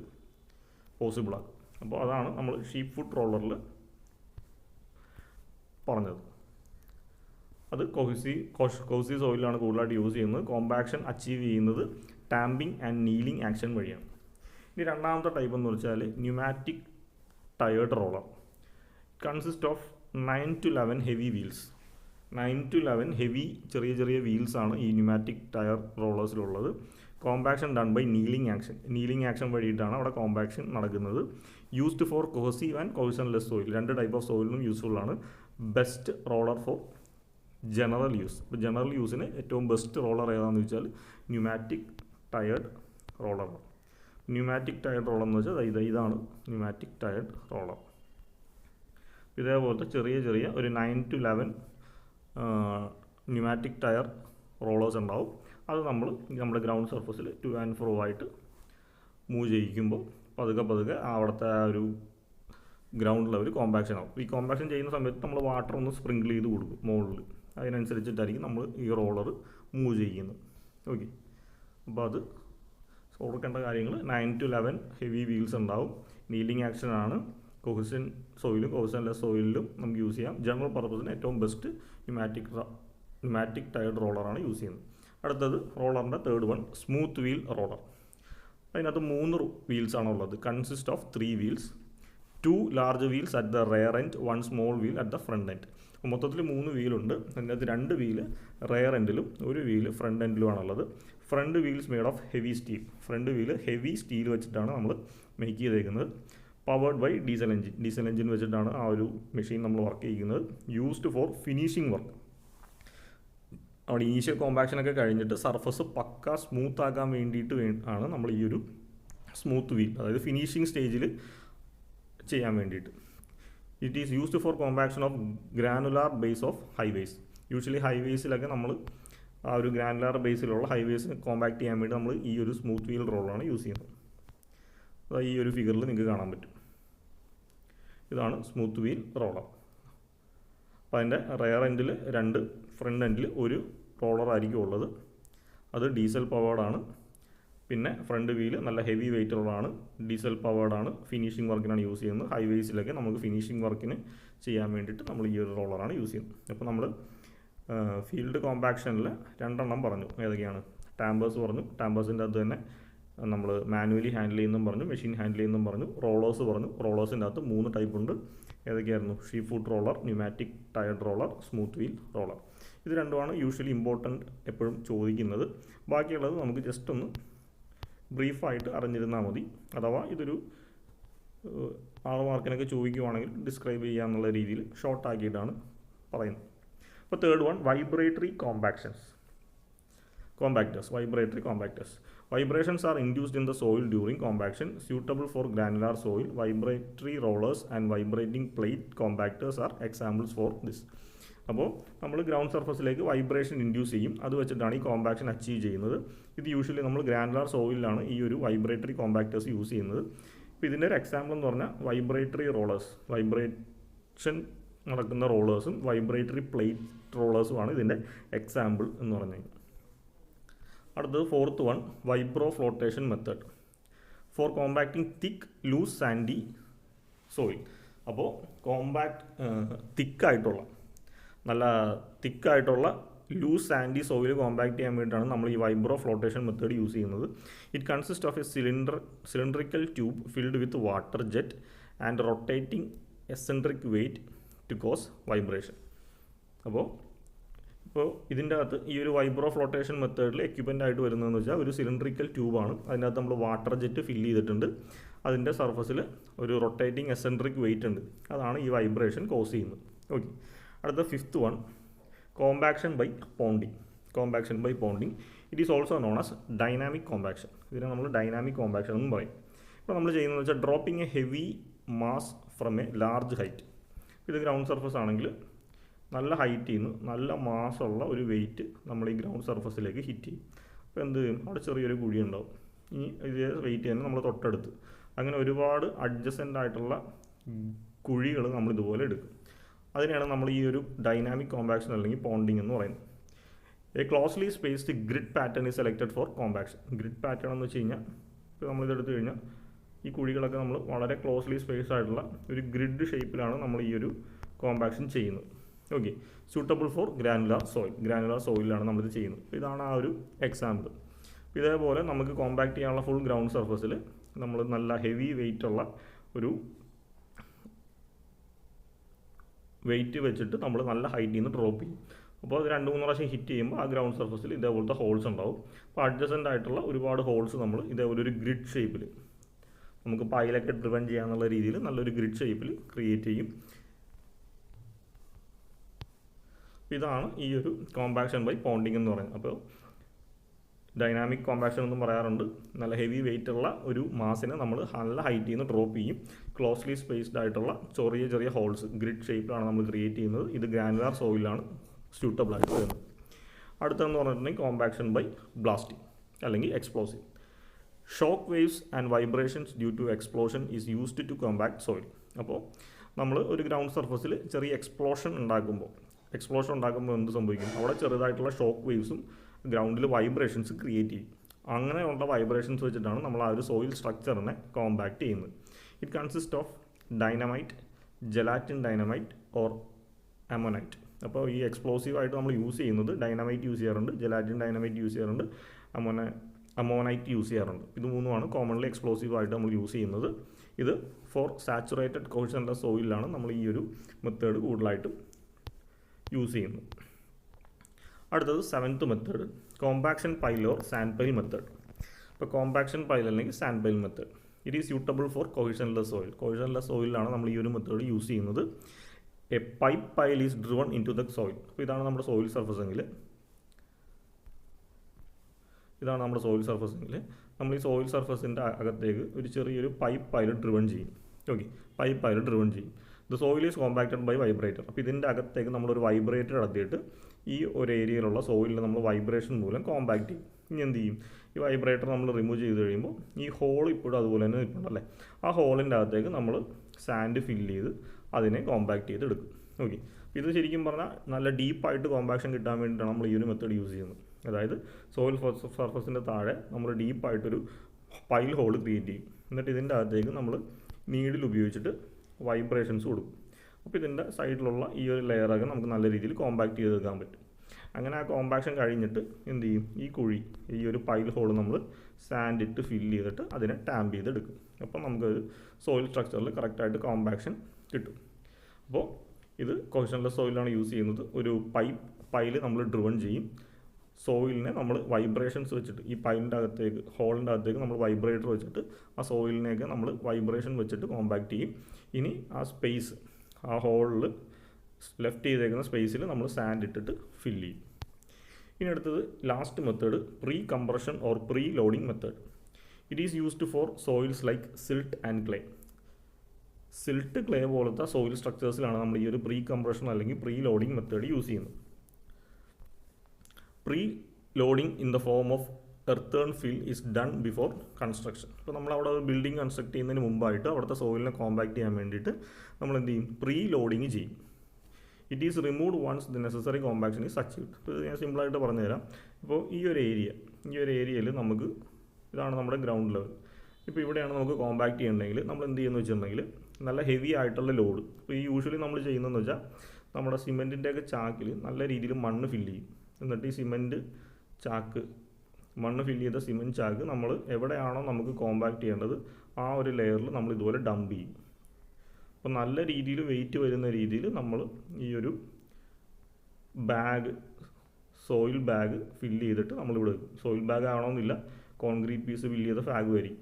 പോസിബിളാക്കും. അപ്പോൾ അതാണ് നമ്മൾ ഷീപ്പ് ഫുട്ട് റോളറിൽ പറഞ്ഞത്. അത് കോഹസീവ് സോയിലാണ് കൂടുതലായിട്ട് യൂസ് ചെയ്യുന്നത്. കോമ്പാക്ഷൻ അച്ചീവ് ചെയ്യുന്നത് ടാമ്പിങ് ആൻഡ് നീലിംഗ് ആക്ഷൻ വഴിയാണ്. ഇനി രണ്ടാമത്തെ ടൈപ്പ് എന്ന് വെച്ചാൽ pneumatic tyred roller. Consist of 9 to 11 heavy wheels. 9 to 11 heavy ചെറിയ വീൽസാണ് ഈ ന്യൂമാറ്റിക് ടയർ റോളേഴ്സിലുള്ളത്. Compaction done by kneading action വഴിയിട്ടാണ് അവിടെ കോമ്പാക്ഷൻ നടക്കുന്നത്. Used for cohesive and cohesionless soil. 2 type of സോയിലിനും യൂസ്ഫുൾ ആണ്. Best roller for general use. ഇപ്പോൾ ജനറൽ യൂസിന് ഏറ്റവും ബെസ്റ്റ് റോളർ ഏതാണെന്ന് വെച്ചാൽ ന്യൂമാറ്റിക് ടയേർഡ് റോളറാണ്. ന്യൂമാറ്റിക് ടയേർഡ് റോളർ എന്ന് വെച്ചാൽ ഇതാണ് ന്യൂമാറ്റിക് ടയേർഡ് റോളർ. ഇതേപോലത്തെ ചെറിയ ഒരു 9 to 11 ന്യൂമാറ്റിക് ടയർ റോളേഴ്സ് ഉണ്ടാവും. അത് നമ്മുടെ ഗ്രൗണ്ട് സർഫസിൽ ടു ആൻഡ് ഫ്രോ ആയിട്ട് മൂവ് ചെയ്യിക്കുമ്പോൾ പതുക്കെ അവിടുത്തെ ആ ഒരു ഗ്രൗണ്ട് ലെവൽ കോമ്പാക്ഷൻ ആവും. ഈ കോമ്പാക്ഷൻ ചെയ്യുന്ന സമയത്ത് നമ്മൾ വാട്ടർ ഒന്ന് സ്പ്രിങ്കിൾ ചെയ്ത് കൊടുക്കും മുകളിൽ. അതിനനുസരിച്ചിട്ടായിരിക്കും നമ്മൾ ഈ റോളർ മൂവ് ചെയ്യുന്നത്. ഓക്കെ, അപ്പോൾ അത് ഓർക്കേണ്ട കാര്യങ്ങൾ 9 to 11 ഹെവി വീൽസ് ഉണ്ടാവും. നീലിംഗ് ആക്ഷനാണ്. കോഹസൻ സോയിലും കോഹസൻലെസ് സോയിലും നമുക്ക് യൂസ് ചെയ്യാം. ജനറൽ പർപ്പസിന് ഏറ്റവും ബെസ്റ്റ് ന്യൂമാറ്റിക് ടയർഡ് റോളറാണ് യൂസ് ചെയ്യുന്നത്. അടുത്തത് റോളറിൻ്റെ third one smooth wheel roller. അതിനകത്ത് 3 വീൽസാണ് ഉള്ളത്. Consist of 3 wheels, 2 large wheels at the rear end, 1 small wheel at the front end. മൊത്തത്തിൽ 3 വീലുണ്ട്. അതിനകത്ത് 2 വീല് റെയർ എൻഡിലും 1 വീല് ഫ്രണ്ട് എൻഡിലുമാണുള്ളത്. Front wheels made of heavy steel. Front wheel heavy steel വെച്ചിട്ടാണ് നമ്മൾ മേക്ക് ചെയ്തേക്കുന്നത്. പവേർഡ് ബൈ ഡീസൽ എഞ്ചിൻ വെച്ചിട്ടാണ് ആ ഒരു മെഷീൻ നമ്മൾ വർക്ക് ചെയ്യുന്നത്. Used for finishing work. അവിടെ ഇനീഷ്യൽ കോമ്പാക്ഷനൊക്കെ കഴിഞ്ഞിട്ട് സർഫസ് പക്ക സ്മൂത്ത് ആക്കാൻ വേണ്ടിയിട്ട് ആണ് നമ്മൾ ഈ ഒരു സ്മൂത്ത് വീൽ, അതായത് ഫിനിഷിംഗ് സ്റ്റേജിൽ ചെയ്യാൻ വേണ്ടിയിട്ട്. It is used for compaction of granular base of highways. Usually ഹൈവേസിലൊക്കെ നമ്മൾ ആ ഒരു ഗ്രാനുലാർ ബേസിലുള്ള ഹൈവേസ് കോമ്പാക്ട് ചെയ്യാൻ വേണ്ടി നമ്മൾ ഈ ഒരു സ്മൂത്ത് വീൽ റോളറാണ് യൂസ് ചെയ്യുന്നത്. ഈ ഒരു ഫിഗറിൽ നിങ്ങൾക്ക് കാണാൻ പറ്റും. ഇതാണ് സ്മൂത്ത് വീൽ റോളർ. അപ്പോൾ അതിൻ്റെ റെയർ എൻഡിൽ 2, ഫ്രണ്ട് എൻഡിൽ 1 റോളറായിരിക്കും ഉള്ളത്. അത് ഡീസൽ പവേർഡാണ്. പിന്നെ ഫ്രണ്ട് വീല് നല്ല ഹെവി വെയിറ്റ് ഉള്ളതാണ്, ഡീസൽ പവേർഡാണ്. ഫിനിഷിംഗ് വർക്കിനാണ് യൂസ് ചെയ്യുന്നത്. ഹൈവേസിലൊക്കെ നമുക്ക് ഫിനിഷിംഗ് വർക്കിന് ചെയ്യാൻ വേണ്ടിയിട്ട് നമ്മൾ ഈ ഒരു റോളറാണ് യൂസ് ചെയ്യുന്നത്. അപ്പോൾ നമ്മൾ ഫീൽഡ് കോമ്പാക്ഷനിൽ 2 എണ്ണം പറഞ്ഞു. ഏതൊക്കെയാണ്? ടാമ്പേഴ്സ് പറഞ്ഞു. ടാമ്പേഴ്സിൻ്റെ അകത്ത് തന്നെ നമ്മൾ മാനുവലി ഹാൻഡിൽ ചെയ്യുന്നതും പറഞ്ഞു, മെഷീൻ ഹാൻഡിൽ ചെയ്യുന്നതും പറഞ്ഞു. റോളേഴ്സ് പറഞ്ഞു. റോളേഴ്സിൻ്റെ അകത്ത് 3 ടൈപ്പ് ഉണ്ട്. ഏതൊക്കെയായിരുന്നു? Sheep foot roller, pneumatic tyred roller, smooth wheel roller. ഇത് രണ്ടുമാണ് യൂഷ്വലി ഇമ്പോർട്ടൻറ്റ് എപ്പോഴും ചോദിക്കുന്നത്. ബാക്കിയുള്ളത് നമുക്ക് ജസ്റ്റ് ഒന്ന് ബ്രീഫായിട്ട് അറിഞ്ഞിരുന്നാൽ മതി. അഥവാ ഇതൊരു 6 മാർക്കിനൊക്കെ ചോദിക്കുവാണെങ്കിൽ ഡിസ്ക്രൈബ് ചെയ്യുക എന്നുള്ള രീതിയിൽ ഷോർട്ടാക്കിയിട്ടാണ് പറയുന്നത്. അപ്പോൾ third one, vibratory compactors. Vibratory compactors. Vibrations are induced in the soil during compaction, suitable for granular soil. Vibratory rollers and vibrating plate compactors are examples for this. അപ്പോൾ നമ്മൾ ഗ്രൗണ്ട് സർഫസിലേക്ക് വൈബ്രേഷൻ ഇൻഡ്യൂസ് ചെയ്യും, അത് വെച്ചിട്ടാണ് ഈ compaction achieve ചെയ്യുന്നത്. ഇത് usually നമ്മൾ granular സോയിലാണ് ഈ ഒരു വൈബ്രേറ്ററി കോമ്പാക്ടേഴ്സ് യൂസ് ചെയ്യുന്നത്. ഇപ്പോൾ ഇതിൻ്റെ ഒരു എക്സാമ്പിൾ എന്ന് പറഞ്ഞാൽ വൈബ്രേറ്ററി റോളേഴ്സ്, വൈബ്രേഷൻ നടക്കുന്ന റോളേഴ്സും വൈബ്രേറ്ററി പ്ലേറ്റ് റോളേഴ്സുമാണ് ഇതിൻ്റെ എക്സാമ്പിൾ എന്ന് പറഞ്ഞു കഴിഞ്ഞാൽ. അടുത്തത് fourth one, vibro flotation method for compacting thick loose sandy soil. അപ്പോൾ തിക്കായിട്ടുള്ള നല്ല തിക്കായിട്ടുള്ള ലൂസ് സാൻഡി സോയിൽ കോമ്പാക്ട് ചെയ്യാൻ വേണ്ടിയിട്ടാണ് നമ്മൾ ഈ വൈബ്രോ ഫ്ലോട്ടേഷൻ മെത്തേഡ് യൂസ് ചെയ്യുന്നത്. It consist of a cylindrical tube filled with water jet and rotating eccentric weight to cause vibration. അപ്പോൾ ഇതിൻ്റെ അകത്ത് ഈ ഒരു വൈബ്രോ ഫ്ലോട്ടേഷൻ മെത്തേഡിൽ എക്യുപ്മെൻ്റ് ആയിട്ട് വരുന്നതെന്ന് വെച്ചാൽ ഒരു സിലിണ്ടറിക്കൽ ട്യൂബാണ്. അതിനകത്ത് നമ്മൾ വാട്ടർ ജെറ്റ് ഫില്ല് ചെയ്തിട്ടുണ്ട്. അതിൻ്റെ സർഫസിൽ ഒരു റൊട്ടേറ്റിംഗ് എസെൻട്രിക് വെയിറ്റ് ഉണ്ട്. അതാണ് ഈ വൈബ്രേഷൻ കോസ് ചെയ്യുന്നത്. ഓക്കെ, അടുത്ത fifth one, compaction by pounding. It is also known as dynamic compaction. ഇതിനെ നമ്മൾ ഡൈനാമിക് കോമ്പാക്ഷൻ എന്നും പറയും. ഇപ്പോൾ നമ്മൾ ചെയ്യുന്നതെന്ന് വെച്ചാൽ dropping A heavy mass from A large height. ഇത് ഗ്രൗണ്ട് സർഫസ് ആണെങ്കിൽ നല്ല ഹൈറ്റിൽ നിന്ന് നല്ല മാസമുള്ള ഒരു വെയിറ്റ് നമ്മൾ ഈ ഗ്രൗണ്ട് സർഫസിലേക്ക് ഹിറ്റ് ചെയ്യും. അപ്പോൾ എന്ത് ചെയ്യും, അവിടെ ചെറിയൊരു കുഴി ഉണ്ടാവും. ഈ ഇതേ വെയിറ്റ് തന്നെ നമ്മൾ തൊട്ടടുത്ത് അങ്ങനെ ഒരുപാട് അഡ്ജസൻ്റ് ആയിട്ടുള്ള കുഴികൾ നമ്മൾ ഇതുപോലെ എടുക്കും. അതിനെയാണ് നമ്മൾ ഈ ഒരു ഡൈനാമിക് കോമ്പാക്ഷൻ അല്ലെങ്കിൽ പോണ്ടിങ് എന്ന് പറയുന്നത്. A closely spaced grid pattern is selected four compaction. Grid pattern എന്ന് വെച്ച് കഴിഞ്ഞാൽ ഇപ്പോൾ നമ്മളിതെടുത്ത് കഴിഞ്ഞാൽ ഈ കുഴികളൊക്കെ നമ്മൾ വളരെ ക്ലോസ്ലി സ്പേസ് ആയിട്ടുള്ള ഒരു ഗ്രിഡ് ഷേപ്പിലാണ് നമ്മൾ ഈ ഒരു കോമ്പാക്ഷൻ ചെയ്യുന്നത്. ഓക്കെ, സൂട്ടബിൾ ഫോർ ഗ്രാനുലാർ സോയിലാണ് നമ്മളിത് ചെയ്യുന്നത്. ഇതാണ് ആ ഒരു എക്സാമ്പിൾ. ഇതേപോലെ നമുക്ക് കോമ്പാക്ട് ചെയ്യാനുള്ള ഫുൾ ഗ്രൗണ്ട് സർഫസിൽ നമ്മൾ നല്ല ഹെവി വെയിറ്റ് ഉള്ള ഒരു വെയിറ്റ് വെച്ചിട്ട് നമ്മൾ നല്ല ഹൈറ്റിൽ നിന്ന് ഡ്രോപ്പ് ചെയ്യും. അപ്പോൾ അത് 2-3 പ്രാവശ്യം ഹിറ്റ് ചെയ്യുമ്പോൾ ആ ഗ്രൗണ്ട് സർഫസിൽ ഇതേപോലത്തെ ഹോൾസ് ഉണ്ടാവും. അപ്പോൾ അഡ്ജസൻ്റ് ആയിട്ടുള്ള ഒരുപാട് ഹോൾസ് നമ്മൾ ഇതേപോലെ ഒരു ഗ്രിഡ് ഷേപ്പിൽ നമുക്ക് പൈലൊക്കെ ഡ്രിവൻ ചെയ്യാന്നുള്ള രീതിയിൽ നല്ലൊരു ഗ്രിഡ് ഷേപ്പിൽ ക്രിയേറ്റ് ചെയ്യും. ഇതാണ് ഈ ഒരു കോമ്പാക്ഷൻ ബൈ പോണ്ടിങ് എന്ന് പറയുന്നത്. അപ്പോൾ ഡൈനാമിക് കോമ്പാക്ഷൻ എന്നും പറയാറുണ്ട്. നല്ല ഹെവി വെയിറ്റ് ഉള്ള ഒരു മാസിനെ നമ്മൾ നല്ല ഹൈറ്റിൽ നിന്ന് ഡ്രോപ്പ് ചെയ്യും. ക്ലോസ്ലി സ്പേസ്ഡ് ആയിട്ടുള്ള ചെറിയ ഹോൾസ് ഗ്രിഡ് ഷേപ്പിലാണ് നമ്മൾ ക്രിയേറ്റ് ചെയ്യുന്നത്. ഇത് ഗ്രാനുലാർ സോയിലാണ് സ്യൂട്ടബിൾ ആയിട്ട് വരുന്നത്. അടുത്തതെന്ന് പറഞ്ഞിട്ടുണ്ടെങ്കിൽ കോമ്പാക്ഷൻ ബൈ ബ്ലാസ്റ്റിംഗ് അല്ലെങ്കിൽ explosive. Shock waves and vibrations due to explosion is used to compact soil. അപ്പോൾ നമ്മൾ ഒരു ഗ്രൗണ്ട് സർഫസിൽ ചെറിയ എക്സ്പ്ലോഷൻ ഉണ്ടാക്കുമ്പോൾ എന്ത് സംഭവിക്കും, അവിടെ ചെറുതായിട്ടുള്ള ഷോക്ക് വേവ്സും ഗ്രൗണ്ടിൽ വൈബ്രേഷൻസ് ക്രിയേറ്റ് ചെയ്യും. അങ്ങനെയുള്ള വൈബ്രേഷൻസ് വെച്ചിട്ടാണ് നമ്മൾ ആ ഒരു സോയിൽ സ്ട്രക്ചറിനെ കോമ്പാക്ട് ചെയ്യുന്നത്. It consist of dynamite, gelatin dynamite or ammonite. അപ്പോൾ ഈ എക്സ്പ്ലോസീവായിട്ട് നമ്മൾ യൂസ് ചെയ്യുന്നത് ഡൈനമൈറ്റ് യൂസ് ചെയ്യാറുണ്ട്, ജെലാറ്റിൻ ഡൈനമൈറ്റ് യൂസ് ചെയ്യാറുണ്ട്, അമോനൈറ്റ് യൂസ് ചെയ്യാറുണ്ട്. ഇത് മൂന്നുമാണ് കോമൺലി എക്സ്പ്ലോസീവായിട്ട് നമ്മൾ യൂസ് ചെയ്യുന്നത്. ഇത് ഫോർ സാച്ചുറേറ്റഡ് കോഴ്സൻലെസ് സോയിലാണ് നമ്മൾ ഈ ഒരു മെത്തേഡ് കൂടുതലായിട്ടും യൂസ് ചെയ്യുന്നു. അടുത്തത് 7th method, compaction pile or sand pile method. ഇപ്പോൾ കോമ്പാക്ഷൻ പൈൽ അല്ലെങ്കിൽ sand pile method it is suitable for cohesionless സോയിലാണ് നമ്മൾ ഈ ഒരു മെത്തേഡ് യൂസ് ചെയ്യുന്നത്. A pipe pile is driven into the soil. അപ്പോൾ ഇതാണ് നമ്മുടെ സോയിൽ സർഫസ് എങ്കിൽ നമ്മൾ ഈ സോയിൽ സർഫസിൻ്റെ അകത്തേക്ക് ഒരു ചെറിയൊരു പൈപ്പ് പൈൽ ഡ്രിവൺ ചെയ്യും. The soil is compacted by vibrator. അപ്പോൾ ഇതിൻ്റെ അകത്തേക്ക് നമ്മളൊരു വൈബ്രേറ്റർ നടത്തിയിട്ട് ഈ ഒരു ഏരിയയിലുള്ള സോയിലിൽ നമ്മൾ വൈബ്രേഷൻ മൂലം കോമ്പാക്ട് ചെയ്യും. ഇനി എന്ത് ചെയ്യും, ഈ വൈബ്രേറ്റർ നമ്മൾ റിമൂവ് ചെയ്ത് കഴിയുമ്പോൾ ഈ ഹോൾ ഇപ്പോഴും അതുപോലെ തന്നെ നിൽപ്പുണ്ടല്ലേ, ആ ഹോളിൻ്റെ അകത്തേക്ക് നമ്മൾ സാൻഡ് ഫില്ല് ചെയ്ത് അതിനെ കോമ്പാക്ട് ചെയ്ത് എടുക്കും. ഓക്കെ, ഇത് ശരിക്കും പറഞ്ഞാൽ നല്ല ഡീപ്പായിട്ട് കോമ്പാക്ഷൻ കിട്ടാൻ വേണ്ടിയിട്ടാണ് നമ്മൾ ഈ ഒരു മെത്തേഡ് യൂസ് ചെയ്യുന്നത്. അതായത് സോയിൽ സർഫസിൻ്റെ താഴെ നമ്മൾ ഡീപ്പായിട്ടൊരു പൈൽ ഹോൾ ക്രിയേറ്റ് ചെയ്യും. എന്നിട്ട് ഇതിൻ്റെ അകത്തേക്ക് നമ്മൾ നീഡിൽ ഉപയോഗിച്ചിട്ട് വൈബ്രേഷൻസ് കൊടുക്കും. അപ്പോൾ ഇതിൻ്റെ സൈഡിലുള്ള ഈ ഒരു ലെയറൊക്കെ നമുക്ക് നല്ല രീതിയിൽ കോമ്പാക്ട് ചെയ്തെടുക്കാൻ പറ്റും. അങ്ങനെ ആ കോമ്പാക്ഷൻ കഴിഞ്ഞിട്ട് എന്ത് ചെയ്യും, ഈ ഒരു പൈൽ ഹോൾ നമ്മൾ സാൻഡ് ഇട്ട് ഫില്ല് ചെയ്തിട്ട് അതിനെ ടാമ്പ് ചെയ്തെടുക്കും. അപ്പോൾ നമുക്കൊരു സോയിൽ സ്ട്രക്ചറിൽ കറക്റ്റായിട്ട് കോമ്പാക്ഷൻ കിട്ടും. അപ്പോൾ ഇത് കോഴ്സൺലെസ് സോയിലാണ് യൂസ് ചെയ്യുന്നത്. ഒരു പൈൽ നമ്മൾ ഡ്രിവൺ ചെയ്യും, സോയിലിനെ നമ്മൾ വൈബ്രേഷൻസ് വെച്ചിട്ട് ഈ പൈൻ്റെ അകത്തേക്ക് ഹോളിൻ്റെ അകത്തേക്ക് നമ്മൾ വൈബ്രേറ്റർ വെച്ചിട്ട് ആ സോയിലിനെയൊക്കെ നമ്മൾ വൈബ്രേഷൻ വെച്ചിട്ട് കോമ്പാക്റ്റ് ചെയ്യും. ഇനി ആ സ്പേസ് ആ ഹോളിൽ ലെഫ്റ്റ് ചെയ്തേക്കുന്ന സ്പേസിൽ നമ്മൾ സാൻഡ് ഇട്ടിട്ട് ഫില്ല് ചെയ്യും. ഇനി അടുത്തത് last method pre compression or pre loading method. It is used for soils like silt and clay. Silt clay പോലത്തെ സോയിൽ സ്ട്രക്ചേഴ്സിലാണ് നമ്മൾ ഈ ഒരു പ്രീ കംപ്രഷൻ അല്ലെങ്കിൽ പ്രീ ലോഡിംഗ് മെത്തേഡ് യൂസ് ചെയ്യുന്നത്. Pre loading in the form of earthen fill is done before construction. അപ്പോൾ നമ്മൾ അവിടെ ബിൽഡിംഗ് കൺസ്ട്രക്ട് ചെയ്യുന്നതിന് മുമ്പായിട്ട് അവിടുത്തെ സോയിലിനെ കോമ്പാക്ട് ചെയ്യാൻ വേണ്ടിയിട്ട് നമ്മൾ എന്ത് ചെയ്യും, പ്രീ ലോഡിങ് ചെയ്യും. It is removed once the necessary compaction is achieved. ഇപ്പോൾ ഞാൻ സിമ്പിളായിട്ട് പറഞ്ഞുതരാം. ഇപ്പോൾ ഈ ഒരു ഏരിയയിൽ നമുക്ക് ഇതാണ് നമ്മുടെ ഗ്രൗണ്ട് ലെവൽ. ഇപ്പോൾ ഇവിടെയാണ് നമുക്ക് കോമ്പാക്ട് ചെയ്യണമെങ്കിൽ നമ്മൾ എന്ത് ചെയ്യുന്നത് വെച്ചിട്ടുണ്ടെങ്കിൽ നല്ല ഹെവി ആയിട്ടുള്ള ലോഡ്. ഇപ്പോൾ ഈ യൂഷ്വലി നമ്മൾ ചെയ്യുന്നതെന്ന് വെച്ചാൽ നമ്മുടെ സിമെൻറ്റിൻ്റെയൊക്കെ ചാക്കിൽ നല്ല രീതിയിൽ മണ്ണ് ഫില്ല് ചെയ്യും. എന്നിട്ട് ഈ മണ്ണ് ഫില്ല് ചെയ്ത സിമെൻറ്റ് ചാക്ക് നമ്മൾ എവിടെയാണോ നമുക്ക് കോമ്പാക്ട് ചെയ്യേണ്ടത് ആ ഒരു ലെയറിൽ നമ്മൾ ഇതുപോലെ ഡംപ് ചെയ്യും. അപ്പോൾ നല്ല രീതിയിൽ വെയിറ്റ് വരുന്ന രീതിയിൽ നമ്മൾ ഈ ഒരു സോയിൽ ബാഗ് ഫില്ല് ചെയ്തിട്ട് നമ്മളിവിടെ വെക്കും. സോയിൽ ബാഗ് ആവണമെന്നില്ല, കോൺക്രീറ്റ് പീസ് ഫില്ല് ചെയ്ത ബാഗ് വരും.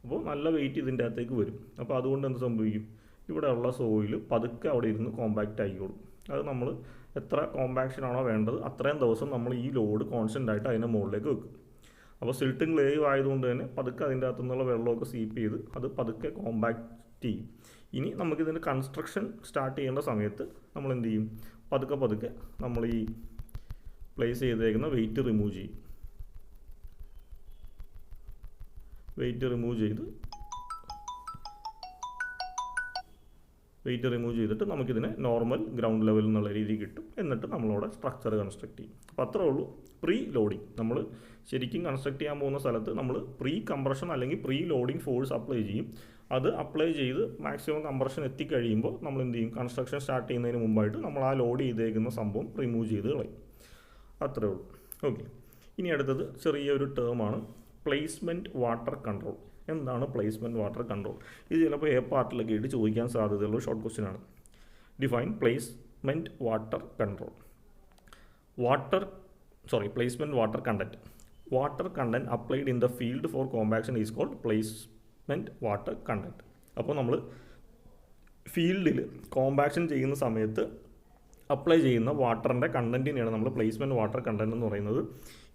അപ്പോൾ നല്ല വെയിറ്റ് ഇതിൻ്റെ അകത്തേക്ക് വരും. അപ്പോൾ അതുകൊണ്ട് എന്ത് സംഭവിക്കും, ഇവിടെയുള്ള സോയിൽ പതുക്കെ അവിടെ ഇരുന്ന് കോമ്പാക്റ്റ് ആയിക്കോളും. അത് നമ്മൾ എത്ര കോമ്പാക്ഷൻ ആണോ വേണ്ടത് അത്രയും ദിവസം നമ്മൾ ഈ ലോഡ് കോൺസ്റ്റൻ്റ് ആയിട്ട് അതിൻ്റെ മുകളിലേക്ക് വെക്കും. അപ്പോൾ സിൽട്ടും ക്ലേയും ആയതുകൊണ്ട് തന്നെ പതുക്കെ അതിൻ്റെ അകത്തു നിന്നുള്ള വെള്ളമൊക്കെ സീപ്പ് ചെയ്ത് അത് പതുക്കെ കോമ്പാക്റ്റ് ചെയ്യും. ഇനി നമുക്കിതിൻ്റെ കൺസ്ട്രക്ഷൻ സ്റ്റാർട്ട് ചെയ്യേണ്ട സമയത്ത് നമ്മൾ എന്ത് ചെയ്യും, പതുക്കെ നമ്മൾ ഈ പ്ലേസ് ചെയ്തേക്കുന്ന വെയിറ്റ് റിമൂവ് ചെയ്യും. വെയിറ്റ് റിമൂവ് ചെയ്തിട്ട് നമുക്കിതിനെ നോർമൽ ഗ്രൗണ്ട് ലെവലിൽ എന്നുള്ള രീതി കിട്ടും. എന്നിട്ട് നമ്മളവിടെ സ്ട്രക്ചർ കൺസ്ട്രക്ട് ചെയ്യും. അപ്പോൾ അത്രേ ഉള്ളൂ പ്രീ ലോഡിങ്. നമ്മൾ ശരിക്കും കൺസ്ട്രക്ട് ചെയ്യാൻ പോകുന്ന സ്ഥലത്ത് നമ്മൾ പ്രീ കംപ്രഷൻ അല്ലെങ്കിൽ പ്രീ ലോഡിങ് ഫോഴ്സ് അപ്ലൈ ചെയ്യും. അത് അപ്ലൈ ചെയ്ത് മാക്സിമം കംപ്രഷൻ എത്തിക്കഴിയുമ്പോൾ നമ്മൾ എന്ത് ചെയ്യും, കൺസ്ട്രക്ഷൻ സ്റ്റാർട്ട് ചെയ്യുന്നതിന് മുമ്പായിട്ട് നമ്മൾ ആ ലോഡ് ചെയ്തേക്കുന്ന സംഭവം റിമൂവ് ചെയ്ത് കളയും. അത്രേ ഉള്ളൂ. ഓക്കെ, ഇനി അടുത്തത് ചെറിയൊരു ടേമാണ് പ്ലേസ്മെൻറ്റ് വാട്ടർ കൺട്രോൾ. എന്താണ് പ്ലേസ്മെൻറ്റ് വാട്ടർ കൺട്രോൾ? ഇത് ചിലപ്പോൾ പാർട്ടിലൊക്കെ ആയിട്ട് ചോദിക്കാൻ സാധ്യതയുള്ള ഷോർട്ട് ക്വസ്റ്റ്യൻ ആണ്. Define placement water control. Placement water content. Water content applied in the field for compaction is called placement water content. അപ്പോൾ നമ്മൾ ഫീൽഡിൽ കോമ്പാക്ഷൻ ചെയ്യുന്ന സമയത്ത് അപ്ലൈ ചെയ്യുന്ന വാട്ടറിൻ്റെ കണ്ടൻറ്റിനെയാണ് നമ്മൾ പ്ലേസ്മെൻറ്റ് വാട്ടർ കണ്ടൻറ്റ് എന്ന് പറയുന്നത്.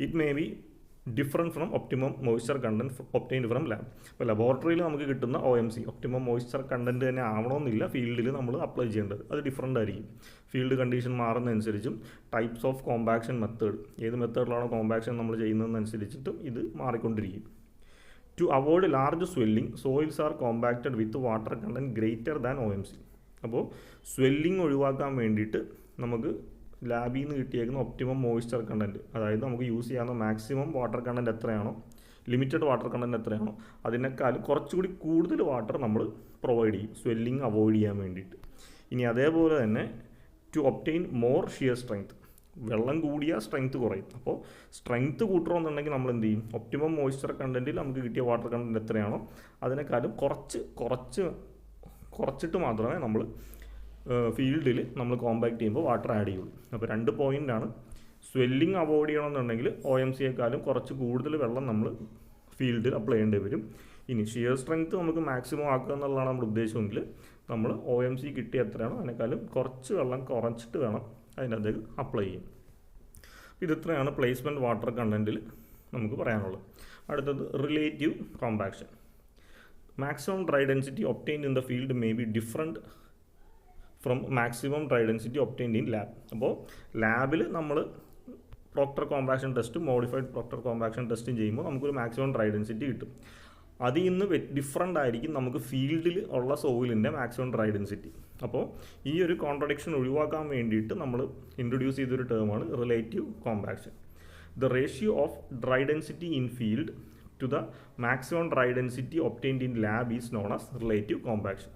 It may be different from optimum moisture content obtained from lab. ഇപ്പോൾ ലബോറട്ടറിയിൽ നമുക്ക് കിട്ടുന്ന OMC ഒപ്റ്റിമം മോയ്സ്ചർ കണ്ടൻറ്റ് തന്നെ ആവണമെന്നില്ല ഫീൽഡിൽ നമ്മൾ അപ്ലൈ ചെയ്യേണ്ടത്. അത് ഡിഫറൻ്റ് ആയിരിക്കും. ഫീൽഡ് കണ്ടീഷൻ മാറുന്നതനുസരിച്ചും ടൈപ്സ് ഓഫ് കോമ്പാക്ഷൻ മെത്തേഡ്, ഏത് മെത്തേഡിലാണോ കോമ്പാക്ഷൻ നമ്മൾ ചെയ്യുന്നതെന്നനുസരിച്ചിട്ടും ഇത് മാറിക്കൊണ്ടിരിക്കും. To avoid large swelling soils are compacted with water content greater than OMC. അപ്പോൾ സ്വെല്ലിംഗ് ഒഴിവാക്കാൻ വേണ്ടിയിട്ട് നമുക്ക് ലാബിൽ നിന്ന് കിട്ടിയേക്കുന്ന ഒപ്റ്റിമം മോയ്സ്ചർ കണ്ടൻറ്റ്, അതായത് നമുക്ക് യൂസ് ചെയ്യാവുന്ന മാക്സിമം വാട്ടർ കണ്ടൻറ്റ് എത്രയാണോ, ലിമിറ്റഡ് വാട്ടർ കണ്ടൻറ്റ് എത്രയാണോ അതിനേക്കാളും കുറച്ചുകൂടി കൂടുതൽ വാട്ടർ നമ്മൾ പ്രൊവൈഡ് ചെയ്യും സ്വെല്ലിംഗ് അവോയ്ഡ് ചെയ്യാൻ വേണ്ടിയിട്ട്. ഇനി അതേപോലെ തന്നെ to obtain more shear strength, വെള്ളം കൂടിയ സ്ട്രെങ്ത് കുറയും. അപ്പോൾ സ്ട്രെങ്ത് കൂട്ടണമെന്നുണ്ടെങ്കിൽ നമ്മൾ എന്ത് ചെയ്യും, ഒപ്റ്റിമം മോയ്സ്ചർ കണ്ടൻറ്റിൽ നമുക്ക് കിട്ടിയ വാട്ടർ കണ്ടൻറ്റ് എത്രയാണോ അതിനേക്കാളും കുറച്ചിട്ട് മാത്രമേ നമ്മൾ ഫീൽഡിൽ നമ്മൾ കോമ്പാക്ട് ചെയ്യുമ്പോൾ വാട്ടർ ആഡ് ചെയ്യുള്ളൂ. അപ്പോൾ 2 പോയിൻ്റാണ്. സ്വെല്ലിംഗ് അവോയ്ഡ് ചെയ്യണമെന്നുണ്ടെങ്കിൽ OMCയെക്കാളും കുറച്ച് കൂടുതൽ വെള്ളം നമ്മൾ ഫീൽഡിൽ അപ്ലൈ ചെയ്യേണ്ടി വരും. ഇനി ഷിയർ സ്ട്രെങ്ത് നമുക്ക് മാക്സിമം ആക്കുക എന്നുള്ളതാണ് നമ്മുടെ ഉദ്ദേശമെങ്കിൽ നമ്മൾ OMC കിട്ടിയ എത്രയാണോ അതിനേക്കാളും കുറച്ച് വെള്ളം കുറച്ചിട്ട് വേണം അതിനകത്തേക്ക് അപ്ലൈ ചെയ്യും. ഇതിത്രയാണ് പ്ലേസ്മെൻറ്റ് വാട്ടർ കണ്ടൻറ്റിൽ നമുക്ക് പറയാനുള്ളത്. അടുത്തത് relative compaction. Maximum dry density obtained in the field may be different from maximum dry density obtained in lab. അപ്പോൾ ലാബിൽ നമ്മൾ പ്രോക്ടർ കോമ്പാക്ഷൻ ടെസ്റ്റും മോഡിഫൈഡ് പ്രോക്ടർ കോമ്പാക്ഷൻ ടെസ്റ്റും ചെയ്യുമ്പോൾ നമുക്കൊരു മാക്സിമം ഡ്രൈ ഡെൻസിറ്റി കിട്ടും. അതിൽ നിന്ന് ഡിഫറൻ്റ് ആയിരിക്കും നമുക്ക് ഫീൽഡിൽ ഉള്ള സോയിലിൻ്റെ മാക്സിമം ഡ്രൈ ഡെൻസിറ്റി. അപ്പോൾ ഈ ഒരു കോൺട്രഡിക്ഷൻ ഒഴിവാക്കാൻ വേണ്ടിയിട്ട് നമ്മൾ ഇൻട്രൊഡ്യൂസ് ചെയ്തൊരു ടേമാണ് relative compaction. The ratio of dry density in field to the maximum dry density obtained in lab is known as relative compaction.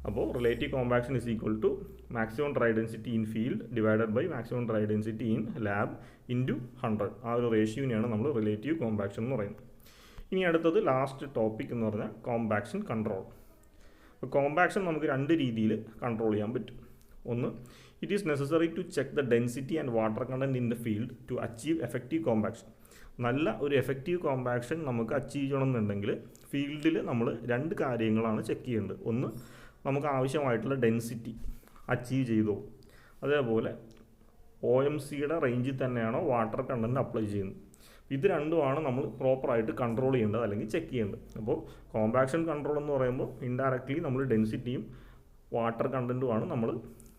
അപ്പോൾ relative compaction is equal to maximum dry density in field divided by maximum dry density in lab into 100. ആ ഒരു റേഷ്യോനെയാണ് നമ്മൾ relative compaction എന്ന് പറയുന്നത്. ഇനി അടുത്തത് last topic എന്ന് പറഞ്ഞാൽ കോമ്പാക്ഷൻ കൺട്രോൾ. അപ്പോൾ കോമ്പാക്ഷൻ നമുക്ക് 2 രീതിയിൽ കൺട്രോൾ ചെയ്യാൻ പറ്റും. ഒന്ന്, It is necessary to check the density and water content in the field to achieve effective compaction. നല്ല ഒരു എഫക്റ്റീവ് കോമ്പാക്ഷൻ നമുക്ക് അച്ചീവ് ചെയ്യണമെന്നുണ്ടെങ്കിൽ ഫീൽഡിൽ നമ്മൾ രണ്ട് കാര്യങ്ങളാണ് ചെക്ക് ചെയ്യേണ്ടത്. ഒന്ന്, നമുക്ക് ആവശ്യമായിട്ടുള്ള ഡെൻസിറ്റി അച്ചീവ് ചെയ്തോ, അതേപോലെ OMCയുടെ റേഞ്ചിൽ തന്നെയാണോ വാട്ടർ കണ്ടൻറ്റ് അപ്ലൈ ചെയ്യുന്നത്. ഇത് രണ്ടുമാണ് നമ്മൾ പ്രോപ്പറായിട്ട് കൺട്രോൾ ചെയ്യേണ്ടത് അല്ലെങ്കിൽ ചെക്ക് ചെയ്യേണ്ടത്. അപ്പോൾ കോമ്പാക്ഷൻ കൺട്രോൾ എന്ന് പറയുമ്പോൾ ഇൻഡയറക്ട്ലി നമ്മൾ ഡെൻസിറ്റിയും വാട്ടർ കണ്ടൻറ്റുമാണ് നമ്മൾ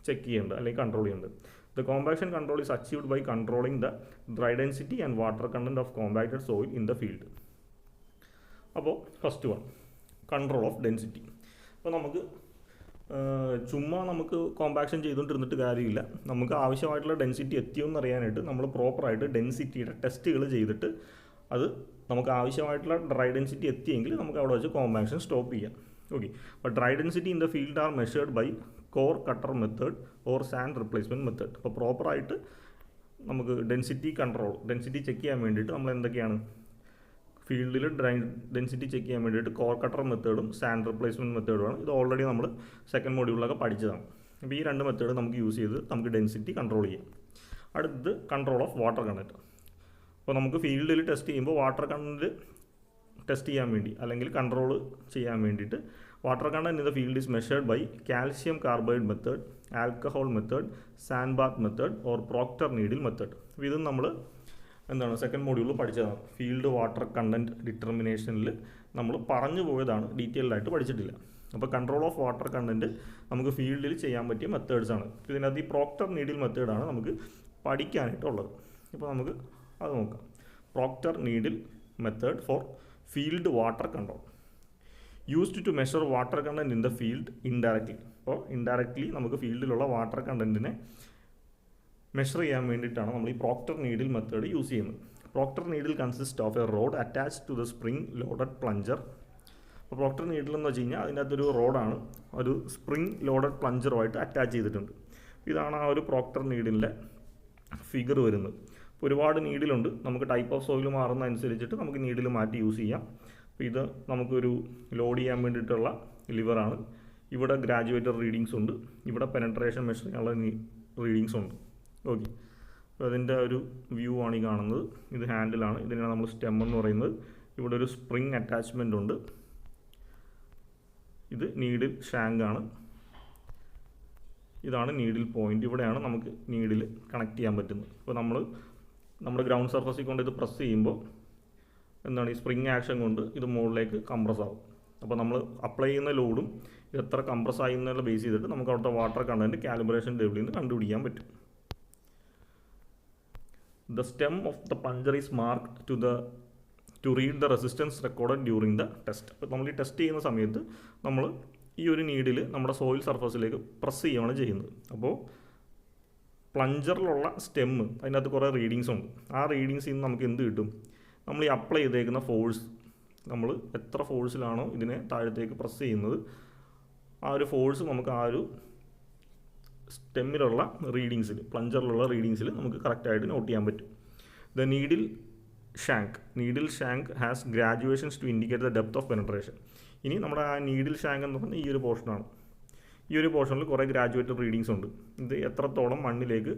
ചെക്ക് ചെയ്യേണ്ടത് അല്ലെങ്കിൽ കൺട്രോൾ ചെയ്യേണ്ടത്. The compaction control is achieved by controlling the dry density and water content of compacted soil in the field. അപ്പോൾ first one, control of density. അപ്പോൾ നമുക്ക് ചുമ്മാ നമുക്ക് കോമ്പാക്ഷൻ ചെയ്തുകൊണ്ടിരുന്നിട്ട് കാര്യമില്ല. നമുക്ക് ആവശ്യമായിട്ടുള്ള ഡെൻസിറ്റി എത്തിയോ എന്നറിയാനായിട്ട് നമ്മൾ പ്രോപ്പറായിട്ട് ഡെൻസിറ്റിയുടെ ടെസ്റ്റുകൾ ചെയ്തിട്ട് അത് നമുക്ക് ആവശ്യമായിട്ടുള്ള ഡ്രൈ ഡെൻസിറ്റി എത്തിയെങ്കിൽ നമുക്ക് അവിടെ വെച്ച് കോമ്പാക്ഷൻ സ്റ്റോപ്പ് ചെയ്യാം. ഓക്കെ, അപ്പോൾ dry density in the field are measured by core cutter method or sand replacement method. അപ്പോൾ പ്രോപ്പറായിട്ട് നമുക്ക് ഡെൻസിറ്റി ചെക്ക് ചെയ്യാൻ വേണ്ടിയിട്ട് നമ്മൾ എന്തൊക്കെയാണ് ഫീൽഡിൽ ഡെൻസിറ്റി ചെക്ക് ചെയ്യാൻ വേണ്ടിയിട്ട് കോർ കട്ടർ മെത്തേഡും സാൻഡ് റിപ്ലേസ്മെൻറ്റ് മെത്തേഡുമാണ്. ഇത് ഓൾറെഡി നമ്മൾ സെക്കൻഡ് മൊഡ്യൂളിലൊക്കെ പഠിച്ചതാണ്. അപ്പോൾ ഈ രണ്ട് മെത്തേഡ് നമുക്ക് യൂസ് ചെയ്ത് നമുക്ക് ഡെൻസിറ്റി കൺട്രോൾ ചെയ്യാം. അടുത്തത് കൺട്രോൾ ഓഫ് വാട്ടർ കണ്ടൻറ്റ്. അപ്പോൾ നമുക്ക് ഫീൽഡിൽ ടെസ്റ്റ് ചെയ്യുമ്പോൾ വാട്ടർ കണ്ടൻറ്റ് ടെസ്റ്റ് ചെയ്യാൻ വേണ്ടി അല്ലെങ്കിൽ കൺട്രോൾ ചെയ്യാൻ വേണ്ടിയിട്ട് water content in the field is measured by calcium carbide method, alcohol method, sand bath method or Proctor needle method. അപ്പോൾ ഇതും നമ്മൾ സെക്കൻഡ് മൊഡ്യൂളിൽ പഠിച്ചതാണ്. ഫീൽഡ് വാട്ടർ കണ്ടൻറ്റ് ഡിറ്റർമിനേഷനിൽ നമ്മൾ പറഞ്ഞു പോയതാണ്, ഡീറ്റെയിൽഡായിട്ട് പഠിച്ചിട്ടില്ല. അപ്പോൾ കൺട്രോൾ ഓഫ് വാട്ടർ കണ്ടൻറ്റ് നമുക്ക് ഫീൽഡിൽ ചെയ്യാൻ പറ്റിയ മെത്തേഡ്സാണ്. ഇതിനകത്ത് ഈ പ്രോക്ടർ നീഡിൽ മെത്തേഡാണ് നമുക്ക് പഠിക്കാനായിട്ടുള്ളത്. ഇപ്പോൾ നമുക്ക് അത് നോക്കാം. Proctor needle method for field water control used to measure water content in the field indirectly. അപ്പോൾ ഇൻഡയറക്ട്ലി നമുക്ക് ഫീൽഡിലുള്ള വാട്ടർ കണ്ടൻറ്റിനെ മെഷർ ചെയ്യാൻ വേണ്ടിയിട്ടാണ് നമ്മൾ ഈ പ്രോക്ടർ നീഡിൽ മെത്തേഡ് യൂസ് ചെയ്യുന്നത്. Proctor needle consist of a rod attached to the spring loaded plunger. അപ്പോൾ പ്രോക്ടർ നീഡിൽ എന്ന് വെച്ച് കഴിഞ്ഞാൽ അതിൻ്റെ അകത്തൊരു റോഡാണ് ഒരു സ്പ്രിംഗ് ലോഡഡ് പ്ലഞ്ചറുമായിട്ട് അറ്റാച്ച് ചെയ്തിട്ടുണ്ട്. ഇതാണ് ആ ഒരു പ്രോക്ടർ നീഡിലിൻ്റെ ഫിഗർ വരുന്നത്. അപ്പോൾ ഒരുപാട് നീഡിലുണ്ട്. നമുക്ക് ടൈപ്പ് ഓഫ് സോയിൽ മാറുന്ന അനുസരിച്ചിട്ട് നമുക്ക് നീഡിൽ മാറ്റി യൂസ് ചെയ്യാം. അപ്പോൾ ഇത് നമുക്കൊരു ലോഡ് ചെയ്യാൻ വേണ്ടിയിട്ടുള്ള ലിവറാണ്. ഇവിടെ ഗ്രാജുവേറ്റർ റീഡിങ്സ് ഉണ്ട്, ഇവിടെ പെനട്രേഷൻ മെഷർ ചെയ്യാനുള്ള റീഡിങ്സ് ഉണ്ട്. ഓക്കെ, അപ്പോൾ അതിൻ്റെ ഒരു വ്യൂ ആണ് ഈ കാണുന്നത്. ഇത് ഹാൻഡിലാണ്, ഇതിനാണ് നമ്മൾ സ്റ്റെം എന്ന് പറയുന്നത്. ഇവിടെ ഒരു സ്പ്രിങ് അറ്റാച്ച്മെൻ്റ് ഉണ്ട്. ഇത് നീഡിൽ ഷാങ്കാണ്. ഇതാണ് നീഡിൽ പോയിൻ്റ്. ഇവിടെയാണ് നമുക്ക് നീഡിൽ കണക്ട് ചെയ്യാൻ പറ്റുന്നത്. അപ്പോൾ നമ്മുടെ ഗ്രൗണ്ട് സർഫസിൽ കൊണ്ട് ഇത് പ്രസ് ചെയ്യുമ്പോൾ ഈ സ്പ്രിങ് ആക്ഷൻ കൊണ്ട് ഇത് മുകളിലേക്ക് കംപ്രസ് ആവും. അപ്പോൾ നമ്മൾ അപ്ലൈ ചെയ്യുന്ന ലോഡും ഇത് എത്ര കംപ്രസ് ആയി എന്നുള്ള ബേസ് ചെയ്തിട്ട് നമുക്ക് അവിടുത്തെ വാട്ടർ കണ്ടൻറ്റ് കാലിബ്രേഷൻ ടേബിളിൽ നിന്ന് കണ്ടുപിടിക്കാൻ പറ്റും. The stem of the plunger is marked to read the resistance recorded during the test. അപ്പോൾ നമ്മൾ ഈ ടെസ്റ്റ് ചെയ്യുന്ന സമയത്ത് നമ്മൾ ഈ ഒരു നീഡിൽ നമ്മുടെ സോയിൽ സർഫസിലേക്ക് പ്രസ് ചെയ്യുകയാണ് ചെയ്യുന്നത്. അപ്പോൾ പ്ലഞ്ചറിലുള്ള സ്റ്റെമ്മ് അതിനകത്ത് കുറേ റീഡിങ്സ് ഉണ്ട്. ആ റീഡിങ്സിൽ നിന്ന് നമുക്ക് എന്ത് കിട്ടും? നമ്മൾ ഈ അപ്ലൈ ചെയ്തേക്കുന്ന ഫോഴ്സ്, നമ്മൾ എത്ര ഫോഴ്സിലാണോ ഇതിനെ താഴത്തേക്ക് പ്രസ് ചെയ്യുന്നത്, ആ ഒരു ഫോഴ്സ് നമുക്ക് ആ ഒരു സ്റ്റെമ്മിലുള്ള റീഡിങ്സിൽ, പ്ലഞ്ചറിലുള്ള റീഡിങ്സിൽ നമുക്ക് കറക്റ്റായിട്ട് നോട്ട് ചെയ്യാൻ പറ്റും. The needle shank has graduations to indicate the depth of penetration. ഇനി നമ്മുടെ ആ നീഡിൽ ഷാങ്ക് എന്ന് പറഞ്ഞാൽ ഈ ഒരു പോർഷനാണ്. ഈ ഒരു പോർഷനിൽ കുറേ ഗ്രാജുവേറ്റഡ് റീഡിങ്സ് ഉണ്ട്. ഇത് എത്രത്തോളം മണ്ണിലേക്ക്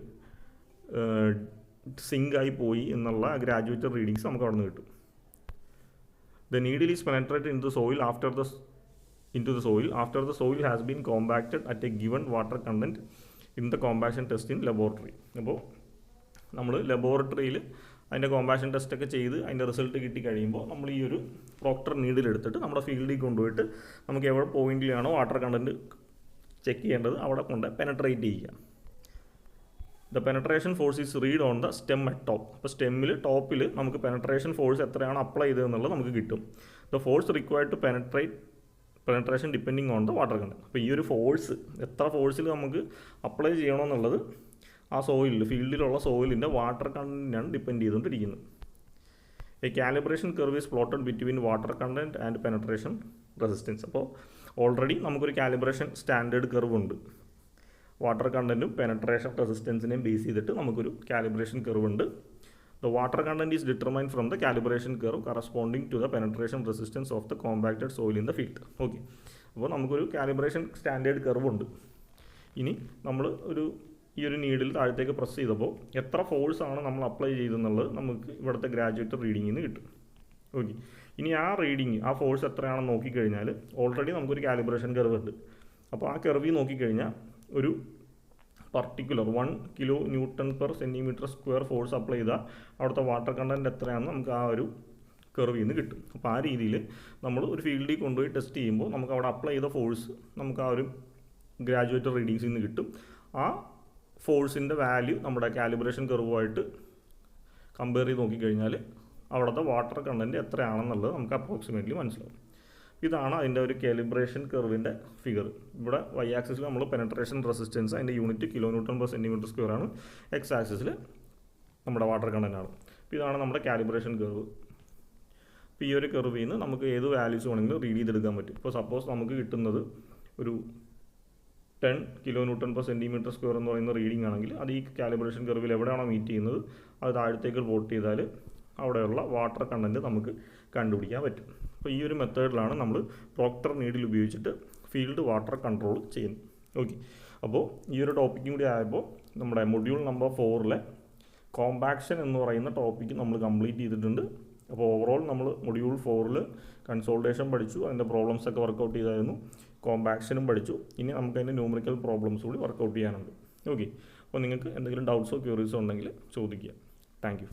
സിങ്കായി പോയി എന്നുള്ള ഗ്രാജുവേറ്റഡ് റീഡിങ്സ് നമുക്ക് അവിടെ നിന്ന് കിട്ടും. The needle is penetrated in the soil after the soil has been compacted at a given water content in the compaction test in laboratory. അപ്പോൾ നമ്മൾ ലബോറട്ടറിയിൽ അതിൻ്റെ കോമ്പാക്ഷൻ ടെസ്റ്റൊക്കെ ചെയ്ത് അതിൻ്റെ റിസൾട്ട് കിട്ടി കഴിയുമ്പോൾ നമ്മൾ ഈ ഒരു പ്രോക്ടർ നീഡിലെടുത്തിട്ട് നമ്മുടെ ഫീൽഡിൽ കൊണ്ടുപോയിട്ട് നമുക്ക് എവിടെ പോയിന്റിലാണോ വാട്ടർ കണ്ടൻറ്റ് ചെക്ക് ചെയ്യേണ്ടത് അവിടെ കൊണ്ട് പെനട്രേറ്റ് ചെയ്യുക. The penetration force is read on the stem at top. അപ്പോൾ സ്റ്റെമ്മിൽ ടോപ്പിൽ നമുക്ക് പെനട്രേഷൻ ഫോഴ്സ് എത്രയാണ് അപ്ലൈ ചെയ്തതെന്നുള്ളത് നമുക്ക് കിട്ടും. The force required to penetration depending on the water content. അപ്പോൾ ഈ ഒരു ഫോഴ്സ് എത്ര ഫോഴ്സിൽ നമുക്ക് അപ്ലൈ ചെയ്യണമെന്നുള്ളത് ആ സോയിലിൽ, ഫീൽഡിലുള്ള സോയിലിൻ്റെ വാട്ടർ കണ്ടൻറ്റിനാണ് ഡിപ്പെൻഡ് ചെയ്തുകൊണ്ടിരിക്കുന്നത്. A calibration curve is plotted between water content and penetration resistance. അപ്പോൾ ഓൾറെഡി നമുക്കൊരു കാലിബ്രേഷൻ സ്റ്റാൻഡേർഡ് കർവ് ഉണ്ട്. വാട്ടർ കണ്ടൻറ്റും പെനട്രേഷൻ റെസിസ്റ്റൻസിനെയും ബേസ് ചെയ്തിട്ട് നമുക്കൊരു കാലിബ്രേഷൻ കർവ് ഉണ്ട്. The water content is determined from the calibration curve corresponding to the penetration resistance of the compacted soil in the field. Okay, അപ്പോൾ നമുക്കൊരു calibration standard curve ഉണ്ട്. ഇനി നമ്മൾ ഈ ഒരു നീഡിൽ താഴത്തേക്ക് പ്രസ് ചെയ്തപ്പോൾ എത്ര ഫോഴ്സാണ് നമ്മൾ അപ്ലൈ ചെയ്തെന്നുള്ളത് നമുക്ക് ഇവിടുത്തെ ഗ്രാജുവേറ്റ് റീഡിങ്ങിൽ നിന്ന് കിട്ടും. ഓക്കെ, ഇനി ആ റീഡിങ് ആ ഫോഴ്സ് എത്രയാണെന്ന് നോക്കിക്കഴിഞ്ഞാൽ ഓൾറെഡി നമുക്കൊരു കാലിബ്രേഷൻ കർവ് ഉണ്ട്. അപ്പോൾ ആ കർവിൽ നോക്കിക്കഴിഞ്ഞാൽ ഒരു particular 1 kilo newton per centimetre square force apply ചെയ്താൽ അവിടുത്തെ വാട്ടർ കണ്ടൻറ്റ് എത്രയാണെന്ന് നമുക്ക് ആ ഒരു കർവിൽ നിന്ന് കിട്ടും. അപ്പോൾ ആ രീതിയിൽ നമ്മൾ ഒരു ഫീൽഡിൽ കൊണ്ടുപോയി ടെസ്റ്റ് ചെയ്യുമ്പോൾ നമുക്ക് അവിടെ അപ്ലൈ ചെയ്ത ഫോഴ്സ് നമുക്ക് ആ ഒരു ഗ്രാജുവേറ്റ് റീഡിങ്സിൽ നിന്ന് കിട്ടും. ആ ഫോഴ്സിൻ്റെ വാല്യൂ നമ്മുടെ കാലിബ്രേഷൻ കർവുമായിട്ട് കമ്പയർ ചെയ്ത് നോക്കിക്കഴിഞ്ഞാൽ അവിടുത്തെ വാട്ടർ കണ്ടൻറ്റ് എത്രയാണെന്നുള്ളത് നമുക്ക് അപ്രോക്സിമേറ്റ്ലി മനസ്സിലാവും. ഇതാണ് അതിൻ്റെ ഒരു കാലിബ്രേഷൻ കർവിൻ്റെ ഫിഗർ. ഇവിടെ വൈ ആക്സിസിൽ നമ്മൾ പെനട്രേഷൻ റെസിസ്റ്റൻസ് അതിൻ്റെ unit kilo newton per centimetre square ആണ്. എക്സ് ആക്സിസിൽ നമ്മുടെ വാട്ടർ കണ്ടൻ്റ് ആണ്. അപ്പോൾ ഇതാണ് നമ്മുടെ കാലിബ്രേഷൻ കർവ്. അപ്പോൾ ഈ ഒരു കർവിൽ നിന്ന് നമുക്ക് ഏത് വാല്യൂസ് വേണമെങ്കിലും റീഡ് ചെയ്തെടുക്കാൻ പറ്റും. ഇപ്പോൾ സപ്പോസ് നമുക്ക് കിട്ടുന്നത് ഒരു 10 kilo newton per centimetre square എന്ന് പറയുന്ന റീഡിംഗ് ആണെങ്കിൽ അത് ഈ കാലിബ്രേഷൻ കർവിൽ എവിടെയാണോ മീറ്റ് ചെയ്യുന്നത് അത് താഴത്തേക്ക് വോട്ട് ചെയ്താൽ അവിടെയുള്ള വാട്ടർ കണ്ടൻറ്റ് നമുക്ക് കണ്ടുപിടിക്കാൻ പറ്റും. അപ്പോൾ ഈ ഒരു മെത്തേഡിലാണ് നമ്മൾ പ്രോക്ടർ നീഡിൽ ഉപയോഗിച്ചിട്ട് ഫീൽഡ് വാട്ടർ കൺട്രോൾ ചെയ്യുന്നത്. ഓക്കെ, അപ്പോൾ ഈ ഒരു ടോപ്പിക്കും കൂടി ആയപ്പോൾ നമ്മുടെ മൊഡ്യൂൾ നമ്പർ 4 കോമ്പാക്ഷൻ എന്ന് പറയുന്ന ടോപ്പിക്ക് നമ്മൾ കംപ്ലീറ്റ് ചെയ്തിട്ടുണ്ട്. അപ്പോൾ ഓവറോൾ നമ്മൾ മൊഡ്യൂൾ 4 കൺസോൾട്ടേഷൻ പഠിച്ചു, അതിൻ്റെ പ്രോബ്ലംസ് ഒക്കെ വർക്കൗട്ട് ചെയ്തായിരുന്നു, കോമ്പാക്ഷനും പഠിച്ചു. ഇനി നമുക്ക് അതിൻ്റെ ന്യൂമറിക്കൽ പ്രോബ്ലംസ് കൂടി വർക്കൗട്ട് ചെയ്യാനുണ്ട്. ഓക്കെ, അപ്പോൾ നിങ്ങൾക്ക് എന്തെങ്കിലും ഡൗട്ട്സോ ക്യൂറീസോ ഉണ്ടെങ്കിൽ ചോദിക്കുക. Thank you.